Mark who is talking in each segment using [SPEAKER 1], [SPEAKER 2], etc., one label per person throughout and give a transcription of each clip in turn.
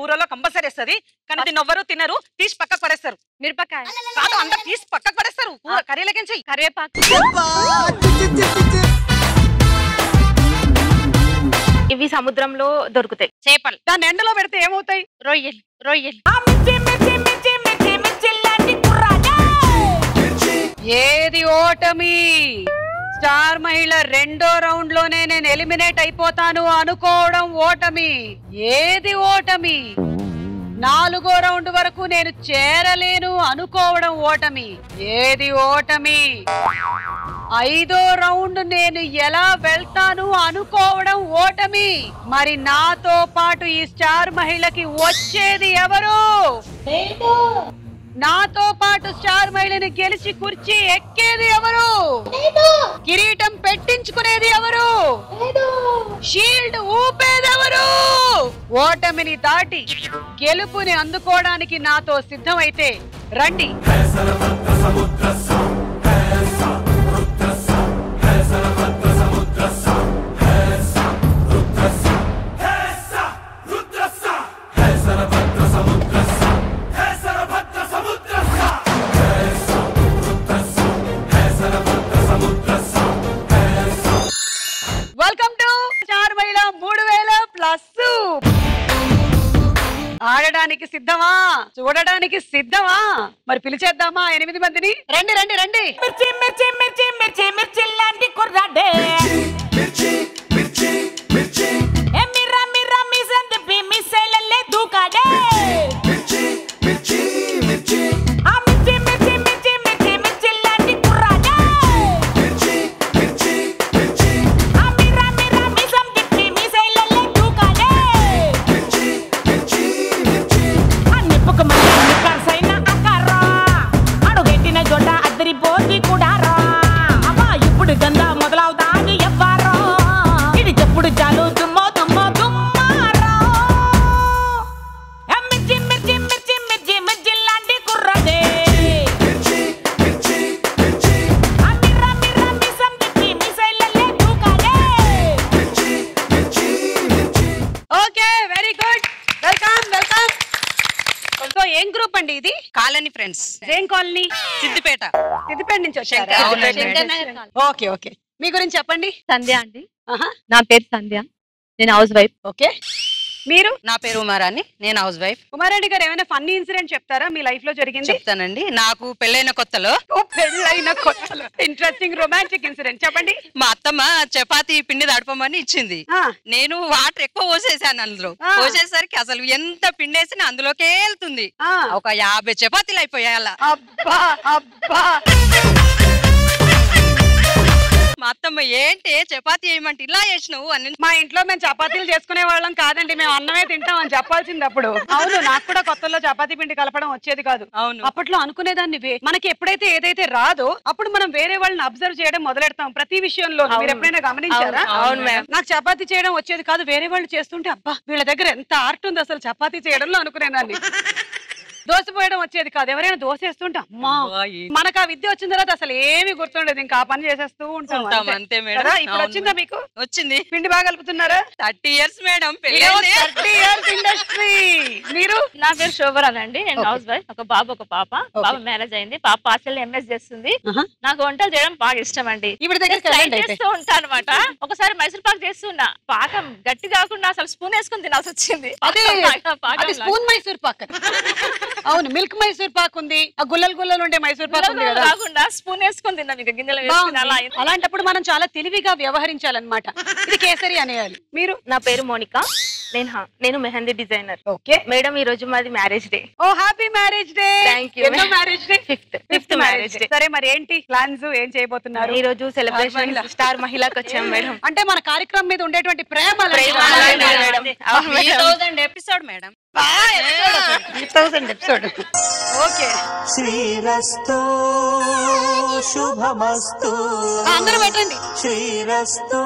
[SPEAKER 1] కూరలో కంపల్సరీ వేస్తుంది కానీ దీన్ని ఎవ్వరు తినరు తీసి పక్కకు పడేస్తారు
[SPEAKER 2] మిరపకాయ
[SPEAKER 1] కాదు అంత తీసి పక్కకు పడేస్తారు కర్రీలకేం చెయ్యి
[SPEAKER 2] కరివేపాకు ఇవి సముద్రంలో దొరుకుతాయి
[SPEAKER 1] చేపలు దాన్ని ఎండలో పెడితే ఏమవుతాయి
[SPEAKER 2] రొయ్యలు రొయ్యలు
[SPEAKER 1] ఏది ఓటమి స్టార్ మహిళ రెండో రౌండ్ లోనే నేను ఎలిమినేట్ అయిపోతాను అనుకోవడం ఓటమి ఏది ఓటమి నాలుగో రౌండ్ వరకు నేను చేరలేను అనుకోవడం ఓటమి ఏది ఓటమి ఐదో రౌండ్ నేను ఎలా వెళ్తాను అనుకోవడం ఓటమి మరి నాతో పాటు ఈ స్టార్ మహిళకి వచ్చేది ఎవరు నాతో పాటు స్టార్ మహిళని గెలిచి కుర్చీ ఎక్కేది ఎవరు కిరీటం పెట్టించుకునేది ఎవరు షీల్డ్ ఊపేది ఎవరు ఓటమిని దాటి గెలుపుని అందుకోవడానికి నాతో సిద్ధమైతే రండి వెల్కమ్ టు స్టార్ మహిళ 3000+ ఆడడానికి సిద్ధమా చూడడానికి సిద్ధమా మరి పిలిచేద్దామా 8 మందిని రండి రండి రండి
[SPEAKER 3] మిర్చి మిర్చి మిర్చి మిర్చి మిర్చి లాంటి కుర్రాడే ఏ మిర్రా మిర్రా మిసన్ దిపి మిసైలల్లే దూకాడే మిర్చి మిర్చి మిర్చి ఆ మిర్చి మిర్చి మిర్చి మిర్చి మిర్చి లాంటి కుర్రాడే మిర్చి మిర్చి మిర్చి ఆ మిర్రా మిర్రా మిసన్ దిపి మిసైలల్లే దూకాడే మిర్చి మిర్చి మిర్చి ఆ నిప్పుకు మంచి కాసైన ఆకారా అడుగెట్టిన జొడ్డ అద్దరిపోతి కూడా రా అమ్మా ఇప్పుడు గందా మొదలవుతాది ఎవ్వారో ఇది చెప్పుడు చాలు దుమ్మో దుమ్మో దుమ్మారో మిర్చి మిర్చి మిర్చి మిర్చి మిర్చి లాంటి కుర్రదే మిర్చి మిర్చి మిర్చి ఆ మిర్రా మిర్రా మిసం దిప్పి మిసైలల్లే దూకాడే మిర్చి మిర్చి మిర్చి
[SPEAKER 1] okay very good welcome welcome so ఏం గ్రూప్ అండి ఇది
[SPEAKER 4] కాలనీ ఫ్రెండ్స్
[SPEAKER 1] ఏం కాలనీ
[SPEAKER 4] సిద్దిపేట
[SPEAKER 1] సిద్దిపేట నుంచి వచ్చారా ఓకే ఓకే మీ గురించి చెప్పండి
[SPEAKER 2] సంధ్య అండి
[SPEAKER 1] ఆహా
[SPEAKER 2] నా పేరు సంధ్య నేను హౌస్ వైఫ్
[SPEAKER 1] ఓకే మీరు
[SPEAKER 4] నా పేరు ఉమారాణి నేను హౌస్ వైఫ్
[SPEAKER 1] కుమారెడ్డి గారు ఏమైనా ఫన్నీ ఇన్సిడెంట్ చెప్తారా మీ లైఫ్ లో జరిగింది
[SPEAKER 4] చెప్తానండి నాకు పెళ్ళైన కొత్తలో
[SPEAKER 1] పెళ్ళైన కొత్తలో ఇంట్రెస్టింగ్ రొమాంటిక్ ఇన్సిడెంట్ చెప్పండి
[SPEAKER 4] మా అత్తమ్మ చపాతీ పిండి తడపమని ఇచ్చింది
[SPEAKER 1] ఆ,
[SPEAKER 4] నేను వాటర్ ఎక్కువ పోసేసాను అందులో
[SPEAKER 1] ఆ.
[SPEAKER 4] పోసేసరికి అసలు ఎంత పిండి వేసినా అందులోకే వెళ్తుంది
[SPEAKER 1] ఆ.
[SPEAKER 4] ఒక 50 చపాతీలు అయిపోయాయి అలా
[SPEAKER 1] అబ్బా అబ్బా
[SPEAKER 4] మా అత్తమ్మ ఏంటి చపాతీ వేయమంటే ఇలా చేసినావు అని
[SPEAKER 1] మా ఇంట్లో మేము చపాతీలు చేసుకునే వాళ్ళం కాదండి మేము అన్నమే తింటాం అని చెప్పాల్సింది అప్పుడు అవును నాకు కూడా కొత్తలో చపాతీ పిండి కలపడం వచ్చేది కాదు
[SPEAKER 4] అవును
[SPEAKER 1] అప్పట్లో అనుకునేదాన్ని మనకి ఎప్పుడైతే ఏదైతే రాదో అప్పుడు మనం వేరే వాళ్ళని అబ్జర్వ్ చేయడం మొదలెడతాం ప్రతి విషయంలో మీరు ఎప్పుడైనా గమనించారా
[SPEAKER 4] అవును మ్యామ్
[SPEAKER 1] నాకు చపాతీ చేయడం వచ్చేది కాదు వేరే వాళ్ళు చేస్తుంటే అబ్బా వీళ్ళ దగ్గర ఎంత ఆర్ట్ ఉంది అసలు చపాతీ చేయడంలో అనుకునేదాన్ని దోశ పోయడం వచ్చేది కాదు ఎవరైనా దోశ వేస్తుంటే అమ్మా మనకు ఆ విద్య వచ్చిన తర్వాత అసలు ఏమి గుర్తుండదు ఇంకా ఆ పని చేసేస్తూ ఉంటాం
[SPEAKER 4] అంతే మేడం
[SPEAKER 1] కదా ఇప్పుడు వచ్చిందా మీకు
[SPEAKER 4] వచ్చింది
[SPEAKER 1] పిండి బాగా కలుపుతున్నారా
[SPEAKER 4] 30 years మేడం
[SPEAKER 1] 30 years ఇండస్ట్రీ మీరు
[SPEAKER 2] నా పేరు శోభరాన్ అండి నేను హౌస్ వైఫ్ ఒక బాబు ఒక పాప బాబు మ్యారేజ్ అయింది పాప హాస్టల్ ఎంఎస్ చేస్తుంది నాకు వంటలు చేయడం బాగా ఇష్టం అండి
[SPEAKER 1] ఇప్పుడు దగ్గర
[SPEAKER 2] చేస్తూ ఉంటా అనమాట ఒకసారి మైసూర్ పాక్ చేస్తున్నా పాకం గట్టి కాకుండా అసలు స్పూన్ వేసుకుని తినాల్సి వచ్చింది
[SPEAKER 1] అది స్పూన్ మైసూర్ పాక్ అవును మిల్క్ మైసూర్ పాక్ ఉంది ఆ గుల్లలు గుల్లలు ఉండే మైసూర్ పాక్ ఉంది కదా
[SPEAKER 2] కాకుండా స్పూన్ వేసుకుని తిన్నాం ఇక గిన్నెలో వేసుకుని అలా అయింది.
[SPEAKER 1] అలాంటప్పుడు మనం చాలా తెలివిగా వ్యవహరించాలన్నమాట ఇది కేసరి అనేయాలి మీరు
[SPEAKER 2] నా పేరు మోనికా నేను మెహందీ డిజైనర్
[SPEAKER 1] ఓకే
[SPEAKER 2] మేడం ఈ రోజు మాది marriage day
[SPEAKER 1] oh happy marriage day
[SPEAKER 2] Thank you.
[SPEAKER 1] ఎన్నో marriage day
[SPEAKER 2] fifth marriage day
[SPEAKER 1] సరే మరి ఏంటి ప్లాన్స్ ఏం చేయబోతున్నారు
[SPEAKER 2] ఈ రోజు సెలబ్రేషన్ స్టార్ మహిళకి వచ్చాం మేడం
[SPEAKER 1] అంటే మన కార్యక్రమం మీద ఉండేటువంటి ప్రేమ
[SPEAKER 2] అలాంటిది మేడం. అవును madam.
[SPEAKER 4] 3000 episode madam
[SPEAKER 1] 3000 episode okay
[SPEAKER 5] శ్రీరస్తో శుభమస్తు
[SPEAKER 1] అందరూ పెట్టండి
[SPEAKER 5] శ్రీరస్తో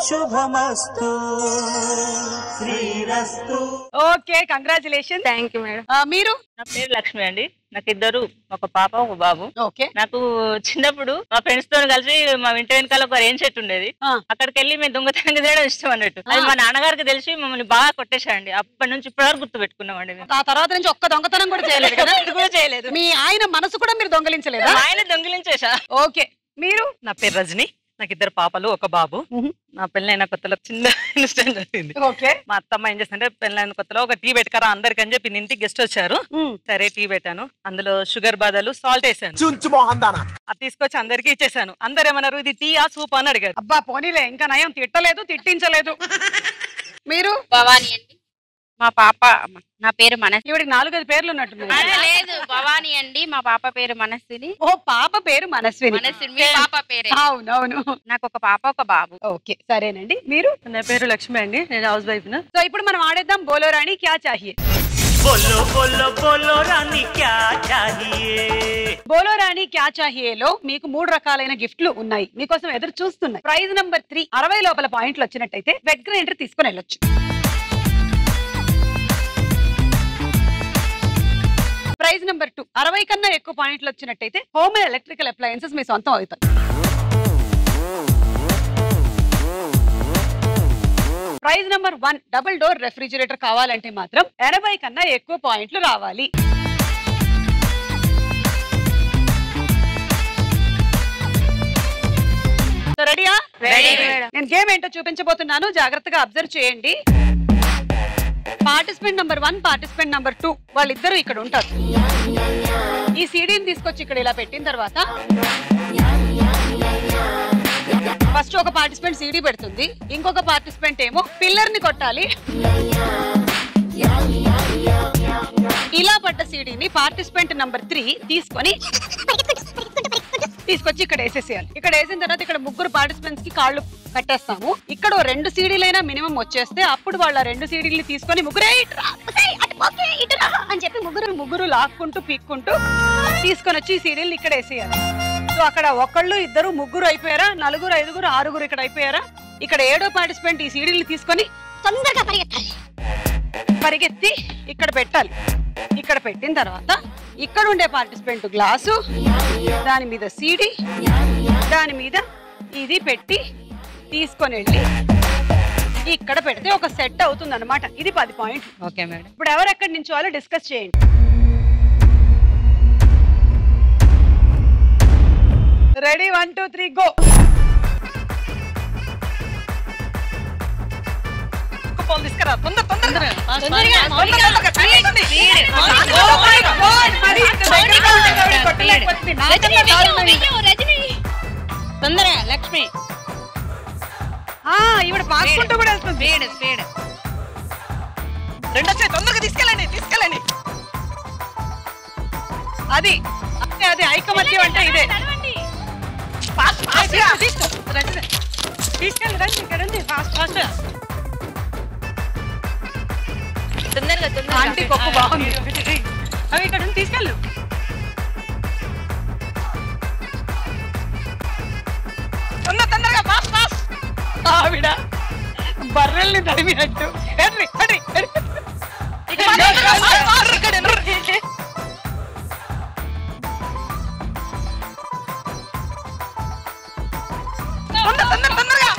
[SPEAKER 5] శుభమస్తు శ్రీరస్తు.
[SPEAKER 1] Okay, congratulation.
[SPEAKER 2] Thank you madam.
[SPEAKER 1] మీరు?
[SPEAKER 6] నా పేరు లక్ష్మి అండి. నాకు ఇద్దరు, ఒక పాప ఒక బాబు.
[SPEAKER 1] ఓకే.
[SPEAKER 6] నాకు చిన్నప్పుడు మా ఫ్రెండ్స్ తో కలిసి మా ఇంటి వెనకాల ఒక రేంజ్ చెట్టు ఉండేది. అక్కడికి వెళ్ళి మేము దొంగతనంగా చేయడం ఇష్టం అన్నట్టు. అది మా నాన్నగారికి తెలిసి మమ్మల్ని బాగా కొట్టేశారండి. అప్పటి నుంచి ఇప్పటి వరకు గుర్తు పెట్టుకున్నామండి.
[SPEAKER 1] ఆ తర్వాత నుంచి ఒక్క దొంగతనం కూడా చేయలేదు కదా?
[SPEAKER 6] ఇది కూడా చేయలేదు.
[SPEAKER 1] మీ ఆయన మనసు కూడా మీరు దొంగలించలేదా?
[SPEAKER 6] ఆయన దొంగిలించేసా.
[SPEAKER 1] ఓకే. మీరు?
[SPEAKER 4] నా పేరు రజని. నాకు ఇద్దరు పాపలు ఒక బాబు. నా పెళ్ళైన కొత్తలో చిన్న ఇన్సిడెంట్ జరిగింది.
[SPEAKER 1] ఓకే.
[SPEAKER 4] మా అత్తమ్మ ఏం చేస్తుంటే పెళ్ళైన కొత్తలో ఒక టీ పెట్టుకరా అందరికి అని చెప్పి ఇంటికి గెస్ట్ వచ్చారు. సరే టీ పెట్టాను, అందులో షుగర్ బాదలు సాల్ట్ వేసాను. అది తీసుకొచ్చి అందరికి ఇచ్చేసాను. అందరు ఏమన్నారు, ఇది టీ ఆ సూప్ అని అడిగారు.
[SPEAKER 1] అబ్బా పోనీలే, ఇంకా నయం తిట్టలేదు, తిట్టించలేదు. మీరు?
[SPEAKER 7] భవానీ అండి. మా పాప, నా పేరు మనస్వి.
[SPEAKER 1] ఇవిడికి 4-5 పేర్లు ఉన్నట్టు.
[SPEAKER 7] లేదు, భవానీ అండి. మా పాప పేరు మనస్విని.
[SPEAKER 1] ఓ, పాప పేరు మనస్విని.
[SPEAKER 7] మీ పాప పేరే?
[SPEAKER 1] అవునవును.
[SPEAKER 7] నాకు ఒక పాప ఒక బాబు.
[SPEAKER 1] ఓకే, సరేనండి. మీరు?
[SPEAKER 4] నా పేరు లక్ష్మి అండి, నేను హౌస్ వైఫ్.
[SPEAKER 1] సో ఇప్పుడు మనం ఆడేద్దాం బోలో రాణి క్యా చాహియే.
[SPEAKER 5] బోలో బోలో బోలో రాణి క్యా చాహియే.
[SPEAKER 1] బోలో రాణి క్యా చాహియేలో మీకు 3 రకాలైన గిఫ్ట్లు ఉన్నాయి, మీకోసం ఎదురు చూస్తున్నాయి. ప్రైజ్ నంబర్ 3, 60 లోపల పాయింట్లు వచ్చినట్టయితే వెగ్ గ్రైండర్ తీసుకుని వెళ్ళొచ్చు. ప్రైజ్ నంబర్ 2, 60 కన్నా ఎక్కువ పాయింట్లు వచ్చినట్టయితే హోమ్ ఎలక్ట్రికల్ అప్లయన్సెస్ మీ సొంతం అవుతాయి. Prize number 1, double door refrigerator కావాలంటే మాత్రం 80 కన్నా ఎక్కువ పాయింట్లు రావాలి. రెడీయా? నేను గేమ్ ఏంటో చూపించబోతున్నాను, జాగ్రత్తగా అబ్జర్వ్ చేయండి. పార్టిసిపెంట్ నంబర్ 1, పార్టిసిపెంట్ నంబర్ 2 వాళ్ళిద్దరూ ఇక్కడ ఉంటారు. ఈ సీడీని తీసుకొచ్చి ఇక్కడ ఇలా పెట్టిన తర్వాత ఫస్ట్ ఒక పార్టిసిపెంట్ సీడీ పెడుతుంది, ఇంకొక పార్టిసిపెంట్ ఏమో పిల్లర్ ని కొట్టాలి. ఇలా పడ్డ సీడీని పార్టిసిపెంట్ నంబర్ 3 తీసుకొచ్చి ఇక్కడ వేసేసేయాలి. ఇక్కడ వేసిన తర్వాత ఇక్కడ 3 పార్టిసిపెంట్స్ కి కాళ్ళు కట్టేస్తాము. ఇక్కడ 2 సీడీలైనా మినిమం వచ్చేస్తే అప్పుడు వాళ్ళ 2 సీడీలు తీసుకొని ముగ్గురే అని చెప్పి ముగ్గురు లాక్కుంటూ పీక్కుంటూ తీసుకొని వచ్చి ఈ సీడీలు ఇక్కడ వేసేయాలి. సో అక్కడ 1, 2, 3 అయిపోయారా, 4, 5, 6 ఇక్కడ అయిపోయారా. ఇక్కడ 7వ పార్టిసిపెంట్ ఈ సీడీలు తీసుకొని తొందరగా పరిగెత్తి ఇక్కడ పెట్టాలి. ఇక్కడ పెట్టిన తర్వాత ఇక్కడ ఉండే పార్టిసిపెంట్ గ్లాసు, దాని మీద సీడీ, దాని మీద ఇది పెట్టి తీసుకొని వెళ్ళి ఇక్కడ పెడితే ఒక సెట్ అవుతుంది అనమాట. ఇది 10 పాయింట్లు.
[SPEAKER 4] Okay madam.
[SPEAKER 1] ఇప్పుడు ఎవరు ఎక్కడి నుంచి వాళ్ళు డిస్కస్ చేయండి. రెడీ? 1, 2, 3 గో.
[SPEAKER 4] తీసుకురా తొందరగా.
[SPEAKER 7] తొందరగా లక్ష్మి.
[SPEAKER 1] ఈవిడ పాసుకుంటూ కూడా వెళ్తుంది.
[SPEAKER 4] రెండు వచ్చాయి, తొందరగా తీసుకెళ్ళండి.
[SPEAKER 1] అది అదే ఐకమత్యం అంటే ఇదే. తీసుకెళ్ళి రండి, ఇక్కడ ఉంది. ఫాస్ట్
[SPEAKER 2] తొందరగా
[SPEAKER 1] ఆంటీ కొక్కు బాగుంది. అవి ఇక్కడ ఉంది, తీసుకెళ్ళు. తొందరగా ఫాస్ట్. ఆవిడ బర్రెల్ని తరిమినట్టు తొందరగా.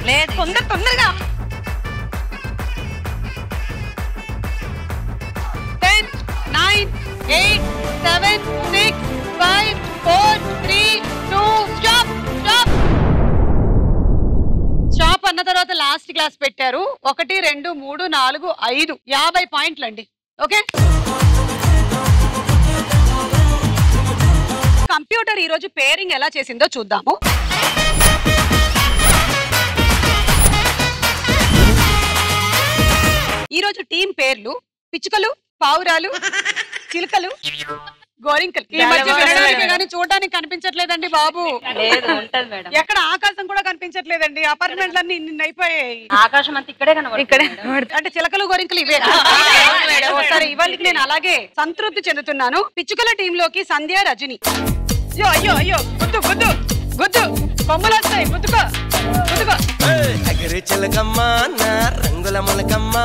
[SPEAKER 4] లేదు, తొందరగా.
[SPEAKER 1] 10, 9, 8, 7, 6, 5, 4, 3, 2, స్టాప్. స్టాప్ అన్న తర్వాత లాస్ట్ క్లాస్ పెట్టారు. 1, 2, 3, 4, 5 50 పాయింట్లు అండి. ఓకే. కంప్యూటర్ ఈ రోజు పేరింగ్ ఎలా చేసిందో చూద్దాము. ఈ రోజు టీం పేర్లు పిచ్చుకలు, పావురాలు, చిలుకలు, గోరింకలు ఈ మధ్య వినడానికి కానీ చూడడానికి కనిపించట్లేదండి బాబు.
[SPEAKER 7] లేదు ఉంటది మేడం.
[SPEAKER 1] ఎక్కడ ఆకాశం కూడా కనిపించట్లేదండి, అపార్ట్మెంట్లన్నీ ఇన్ని అయిపోయాయి.
[SPEAKER 7] ఆకాశం అంతా ఇక్కడే కనబడుతుంది.
[SPEAKER 1] అంటే చిలకలు గోరింకలు ఇవే. సరే ఇవాళ నేను అలాగే సంతృప్తి చెందుతున్నాను. పిచ్చుకల టీమ్ లోకి సంధ్య, రజని. అయ్యో అయ్యో అయ్యో గుద్దు గుద్దు గుద్దు కొమ్మలు వస్తాయి, గుద్దుకో గుద్దుకో.
[SPEAKER 8] ఎగరే చిలకమ్మ నా రంగుల మొలకమ్మ,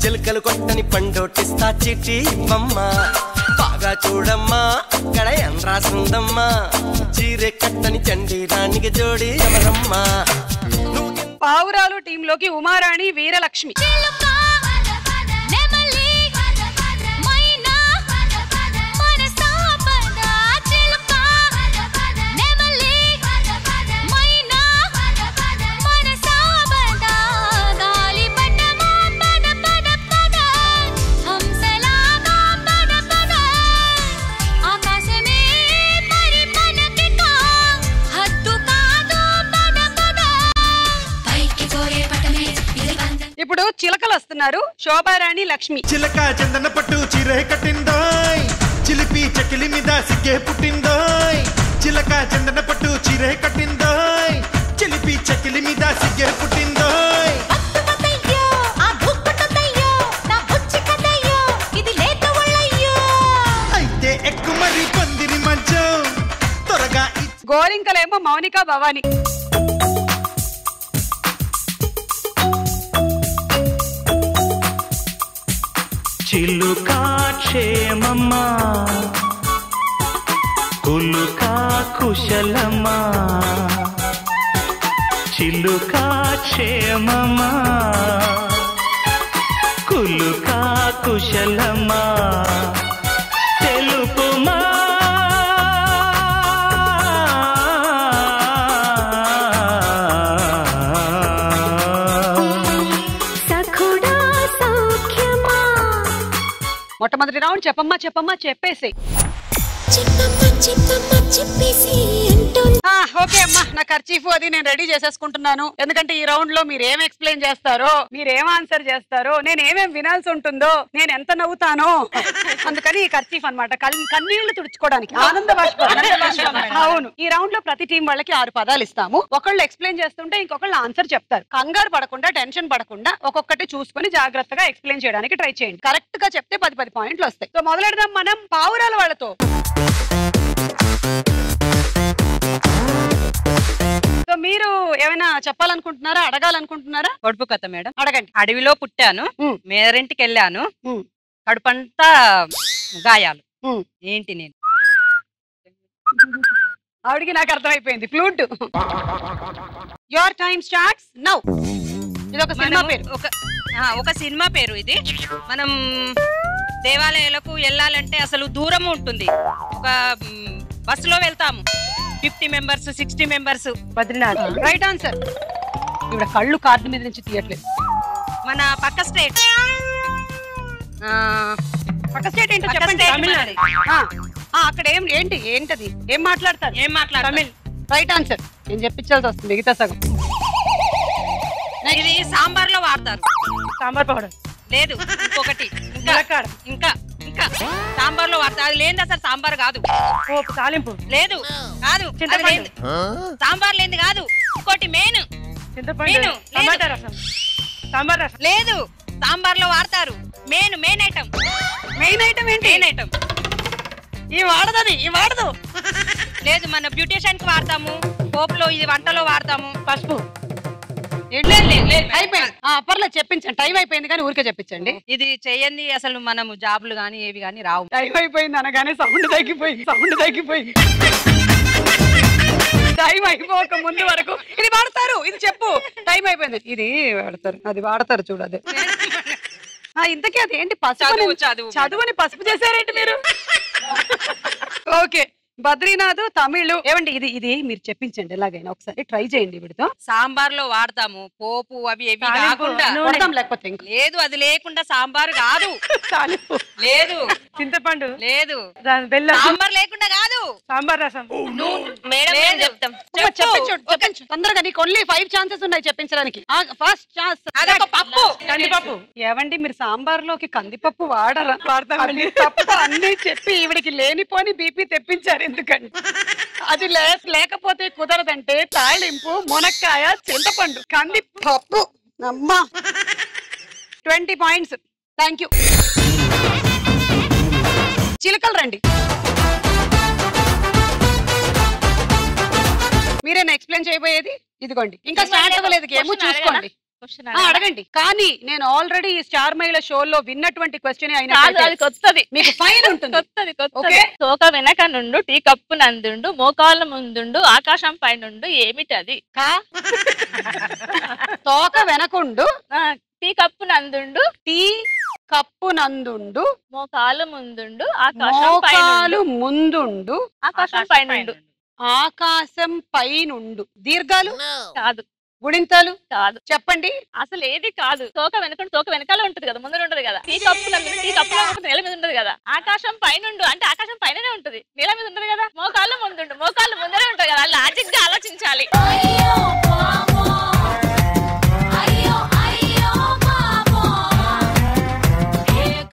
[SPEAKER 8] చిలకలు కొట్టని పండోటిస్తా చిట్టి ఇవ్వమ్మ. బాగా చూడమ్మా అక్కడ ఏం రాసుందమ్మా, చీరే కట్టని చండి రాణికి జోడి ఎవరమ్మ.
[SPEAKER 1] పావురాలు టీమ్ లోకి ఉమారాణి, వీరలక్ష్మి. ఇప్పుడు చిలకలు వస్తున్నారు, శోభారాణి, లక్ష్మి.
[SPEAKER 9] చిలక చందన పట్టు చీరే కట్టిందోయ్, చిలిపి చకిలి మీద సిగ్గే పుట్టిందోయ్. చిలక చందన పట్టు చీరే కట్టిందోయ్, చిలిపి చకిలి మీద సిగ్గే పుట్టిందోయ్. అయితే ఎక్కు మరి పందిరి మంచం త్వరగా.
[SPEAKER 1] గోరింకలేమో మౌనిక, భవాని.
[SPEAKER 5] చిలుకా క్షేమమ్మా, కులుకా కుశలమా. చిలుకా క్షేమమా, కులుకా కుశలమా. తెలుపుమా
[SPEAKER 1] మొట్టమొదటి రౌండ్ చెప్పమ్మా చెప్పమ్మా చెప్పేసి. ఓకే అమ్మా, నా ఖర్చీఫ్ అది నేను రెడీ చేసేసుకుంటున్నాను. ఎందుకంటే ఈ రౌండ్ లో మీరు ఏం ఎక్స్ప్లెయిన్ చేస్తారో, మీరు ఏం ఆన్సర్ చేస్తారో, నేను ఏమేం వినాల్సి ఉంటుందో, నేను ఎంత నవ్వుతానో, అందుకని ఈ ఖర్చీఫ్ అన్నమాట. కన్నీళ్లు తుడుచుకోవడానికి, ఆనంద బాష్పం. అవును, ఈ రౌండ్ లో ప్రతి టీం వాళ్ళకి 6 పదాలు ఇస్తాము. ఒకళ్ళు ఎక్స్ప్లెయిన్ చేస్తుంటే ఇంకొకళ్ళు ఆన్సర్ చెప్తారు. కంగారు పడకుండా, టెన్షన్ పడకుండా ఒక్కొక్కటి చూసుకుని జాగ్రత్తగా ఎక్స్ప్లెయిన్ చేయడానికి ట్రై చేయండి. కరెక్ట్ గా చెప్తే 10 పాయింట్లు వస్తాయి. సో మొదలెడదాం మనం పావురాల వాళ్ళతో. సో మీరు ఏమైనా చెప్పాలనుకుంటున్నారా, అడగాలనుకుంటున్నారా?
[SPEAKER 7] పొడుపు కథ మేడం.
[SPEAKER 1] అడగండి.
[SPEAKER 7] అడవిలో పుట్టాను, మేరింటికి వెళ్ళాను, కడుపంతా గాయాలు. ఏంటి నేను?
[SPEAKER 1] ఆవిడికి నాకు అర్థమైపోయింది, flute. Your time starts now. ఇది ఒక సినిమా పేరు.
[SPEAKER 7] ఒక సినిమా పేరు ఇది. మనం దేవాలయాలకు వెళ్ళాలంటే అసలు దూరం ఉంటుంది. ఒక బస్సులో వెళ్తాము, 50 members 60 members.
[SPEAKER 1] Badrinath. Right answer. ఇక్కడ కళ్ళు కార్డు మీద నుంచి తీయట్లేదు.
[SPEAKER 7] మన పక్క స్టేట్.
[SPEAKER 1] పక్క స్టేట్ ఏంటో చెప్పండి. తమిళనాడు. అక్కడ ఏంటది, ఏం మాట్లాడతారు? తమిళ్. Right answer. నేను చెప్పించాల్సి వస్తుంది మిగతా సగం.
[SPEAKER 7] ఇది సాంబార్ లో వాడతారు.
[SPEAKER 1] సాంబార్ పౌడర్
[SPEAKER 7] లేదు, ఇంకొకటి ఇంకా ఇంకా సాంబార్ లో వాడతారు. అది లేదు అసలు సాంబార్ కాదు.
[SPEAKER 1] తాలింపు
[SPEAKER 7] లేదు, కాదు సాంబార్ లేదు, కాదు. ఇంకోటి మెయిన్ లేదు, సాంబార్ లో వాడతారు. Main item.
[SPEAKER 1] మెయిన్ ఐటమ్ ఏంటి?
[SPEAKER 7] మెయిన్ ఐటమ్
[SPEAKER 1] ఈ వాడదని ఈ వాడదు.
[SPEAKER 7] లేదు, మన బ్యూటిషియన్ కి వాడతాము, పోపులో, ఇది వంటలో వాడతాము.
[SPEAKER 1] పసుపు. పర్లేదు చెప్పించండి, టైం అయిపోయింది కానీ ఊరికే చెప్పించండి.
[SPEAKER 7] ఇది చెయ్యండి అసలు మనము జాబులు గానీ ఏవి గానీ రావు.
[SPEAKER 1] టైం అయిపోయింది అనగానే సౌండ్ తగ్గిపోయింది. టైం అయిపోక ముందు వరకు ఇది వాడతారు. ఇది చెప్పు, టైం అయిపోయింది. ఇది వాడతారు, అది వాడతారు చూడదు. ఇంతకీ అది ఏంటి? పసుపు. చదువుని పసుపు చేశారేంటి మీరు? ఓకే, బద్రీనాథ్ తమిళ్. ఏమండి ఇది ఇది మీరు చెప్పించండి ఎలాగైనా ఒకసారి ట్రై చేయండి వీడితో.
[SPEAKER 7] సాంబార్ లో వాడతాము పోపు అవి ఏవి కాకుండా.
[SPEAKER 1] లేకపోతే
[SPEAKER 7] లేదు అది లేకుండా సాంబార్ కాదు. లేదు
[SPEAKER 4] చింతపండు
[SPEAKER 7] లేదు.
[SPEAKER 1] సాంబార్ లేకుండా కాదు.
[SPEAKER 4] సాంబార్ రసం.
[SPEAKER 6] మేడం చెప్తాం.
[SPEAKER 1] చెప్పించు తొందరగా. నీకు ఓన్లీ 5 ఛాన్సెస్ ఉన్నాయి చెప్పించడానికి. ఫస్ట్ ఛాన్స్
[SPEAKER 7] అదొక పప్పు.
[SPEAKER 4] కందిపప్పు.
[SPEAKER 1] ఏవండి మీరు సాంబార్ లోకి కందిపప్పు వాడరా? తప్పు అన్ని చెప్పి ఈవిడికి లేనిపోని బీపీ తెప్పించారు. ఎందుకండి అది లేకపోతే కుదరదంటే తాళింపు మునక్కాయ చింతపండు కందిపప్పు. అమ్మా 20 పాయింట్స్. Thank you. చిలకలు రండి. మీరేనా ఎక్స్ప్లెయిన్ చేయబోయేది? ఇదిగోండి ఇంకా స్టార్ట్ అవ్వలేదు గేమ్, చూసుకోండి. అడగండి. కానీ నేను ఆల్రెడీ ఈ స్టార్ మహిళ షోలో విన్నటువంటి క్వశ్చన్ అయినా మీకు ఫైన్ ఉంటుంది.
[SPEAKER 2] తోక వెనక నుండు టీ కప్పు నందుండు మోకాళ్ళ ముందుండు ఆకాశం పైనుండు ఏమిటది?
[SPEAKER 1] తోక వెనకుండు
[SPEAKER 2] టీ కప్పు నందుండు
[SPEAKER 1] టీ కప్పు నందుండు
[SPEAKER 2] మోకాలు ముందుండు
[SPEAKER 1] మోకాలు ముందుండు
[SPEAKER 2] ఆకాశం పైనుండు.
[SPEAKER 1] ఆకాశం పైనుండు. దీర్ఘాలు
[SPEAKER 2] కాదు.
[SPEAKER 1] గుణింతాలు
[SPEAKER 2] కాదు.
[SPEAKER 1] చెప్పండి.
[SPEAKER 2] అసలు ఏది కాదు. తోక వెనకుండు తోక వెనకాల ఉంటది కదా, ముందు ఉంటది కదా. టీ కప్పు నందుండు టీ కప్పు నేల మీద ఉంటది కదా. ఆకాశం పైనుండు అంటే ఆకాశం పైననే ఉంటది, నేల మీద ఉంటది కదా. మోకాళ్ళు ముందుండు మోకాళ్ళు ముందరే ఉంటది కదా. లాజిక్ గా ఆలోచించాలి.